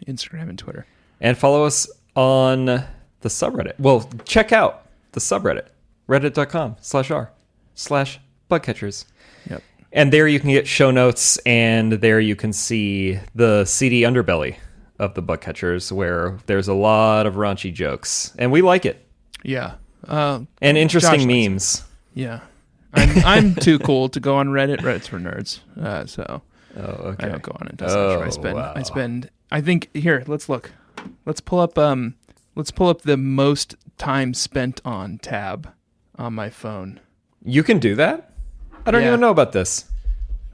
[SPEAKER 1] Instagram and Twitter.
[SPEAKER 2] And follow us on the subreddit. Well, check out the subreddit, reddit.com/r/bugcatchers.
[SPEAKER 1] Yep.
[SPEAKER 2] And there you can get show notes, and there you can see the seedy underbelly of the Bugcatchers, where there's a lot of raunchy jokes, and we like it.
[SPEAKER 1] Yeah.
[SPEAKER 2] And interesting memes.
[SPEAKER 1] Yeah. I'm too cool to go on Reddit. Reddit's for nerds. So
[SPEAKER 2] Oh, okay.
[SPEAKER 1] I don't go on and so much.
[SPEAKER 2] Wow.
[SPEAKER 1] I spend. I think here. Let's look. Let's pull up. Let's pull up the most time spent on tab on my phone.
[SPEAKER 2] You can do that? I don't
[SPEAKER 1] Yeah.
[SPEAKER 2] even know about this.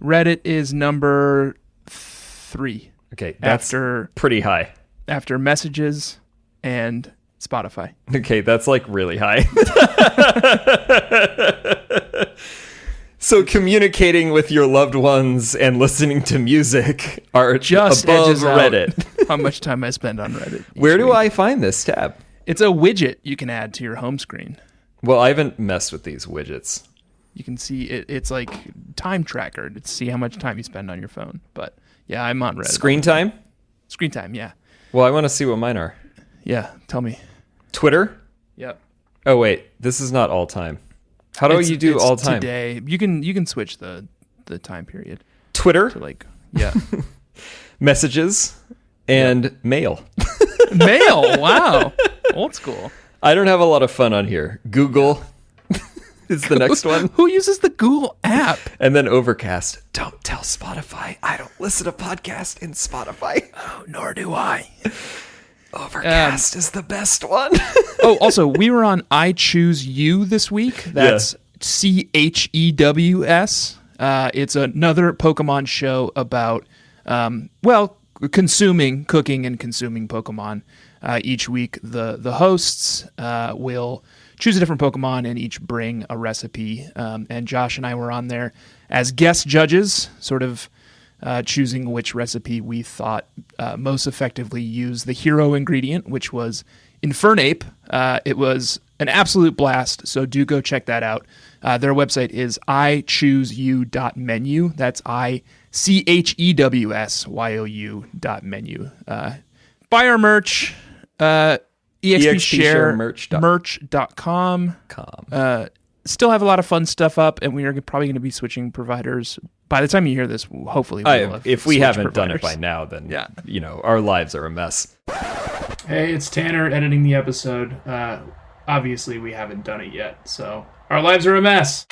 [SPEAKER 1] Reddit is number 3.
[SPEAKER 2] Okay, that's pretty high.
[SPEAKER 1] After messages and Spotify.
[SPEAKER 2] Okay, that's like really high. So communicating with your loved ones and listening to music are
[SPEAKER 1] Just
[SPEAKER 2] above
[SPEAKER 1] edges out
[SPEAKER 2] Reddit.
[SPEAKER 1] how much time I spend on Reddit.
[SPEAKER 2] Where do I find this tab?
[SPEAKER 1] It's a widget you can add to your home screen.
[SPEAKER 2] Well, I haven't messed with these widgets.
[SPEAKER 1] You can see it's like time tracker to see how much time you spend on your phone. But yeah, I'm on Reddit.
[SPEAKER 2] Screen time?
[SPEAKER 1] Screen time, yeah.
[SPEAKER 2] Well, I want to see what mine are.
[SPEAKER 1] Yeah, tell me.
[SPEAKER 2] Twitter?
[SPEAKER 1] Yep.
[SPEAKER 2] Oh, wait. This is not all time. How do you do
[SPEAKER 1] it's
[SPEAKER 2] all time?
[SPEAKER 1] Today. You can switch the time period
[SPEAKER 2] Twitter?
[SPEAKER 1] to like, yeah.
[SPEAKER 2] Messages? And mail.
[SPEAKER 1] Mail, wow. Old school.
[SPEAKER 2] I don't have a lot of fun on here. Google is the next one.
[SPEAKER 1] Who uses the Google app?
[SPEAKER 2] And then Overcast. Don't tell Spotify. I don't listen to podcasts in Spotify.
[SPEAKER 1] Oh, nor do I.
[SPEAKER 2] Overcast is the best one.
[SPEAKER 1] Oh, also, we were on I Choose You this week. That's CHEWS. It's another Pokemon show about, cooking and consuming Pokemon. Each week, the hosts will choose a different Pokemon and each bring a recipe. And Josh and I were on there as guest judges, sort of choosing which recipe we thought most effectively used the hero ingredient, which was Infernape. It was an absolute blast, so do go check that out. Their website is ichooseyou.menu. That's ICHEWSYOU.menu. Buy our merch, expsharemerch.com. Still have a lot of fun stuff up, and we are probably going to be switching providers. By the time you hear this, hopefully we'll have
[SPEAKER 2] if we
[SPEAKER 1] switched
[SPEAKER 2] haven't done it
[SPEAKER 1] providers.
[SPEAKER 2] by now, then
[SPEAKER 1] Yeah.
[SPEAKER 2] our lives are a mess.
[SPEAKER 1] Hey, it's Tanner editing the episode. Obviously, we haven't done it yet, so our lives are a mess.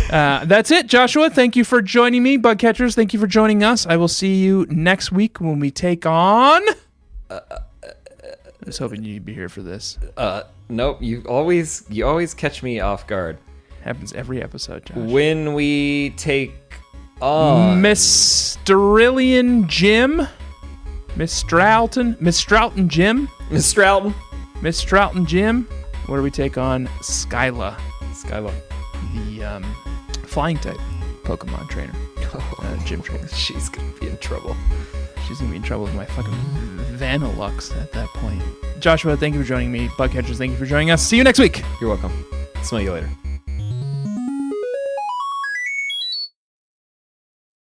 [SPEAKER 1] That's it, Joshua. Thank you for joining me. Bug catchers, thank you for joining us. I will see you next week when we take on... I was hoping you'd be here for this.
[SPEAKER 2] Nope, you always catch me off guard.
[SPEAKER 1] Happens every episode, Josh.
[SPEAKER 2] When we take on
[SPEAKER 1] Mysterillian Gym. Miss Stroughton Gym.
[SPEAKER 2] Miss Stroughton.
[SPEAKER 1] Miss Stroughton Gym, where we take on Skyla, the flying type Pokemon trainer, gym trainer.
[SPEAKER 2] She's gonna be in trouble.
[SPEAKER 1] She's gonna be in trouble with my fucking Vanillux at that point. Joshua, thank you for joining me. Bug catchers, thank you for joining us. See you next week.
[SPEAKER 2] You're welcome. Smell you later.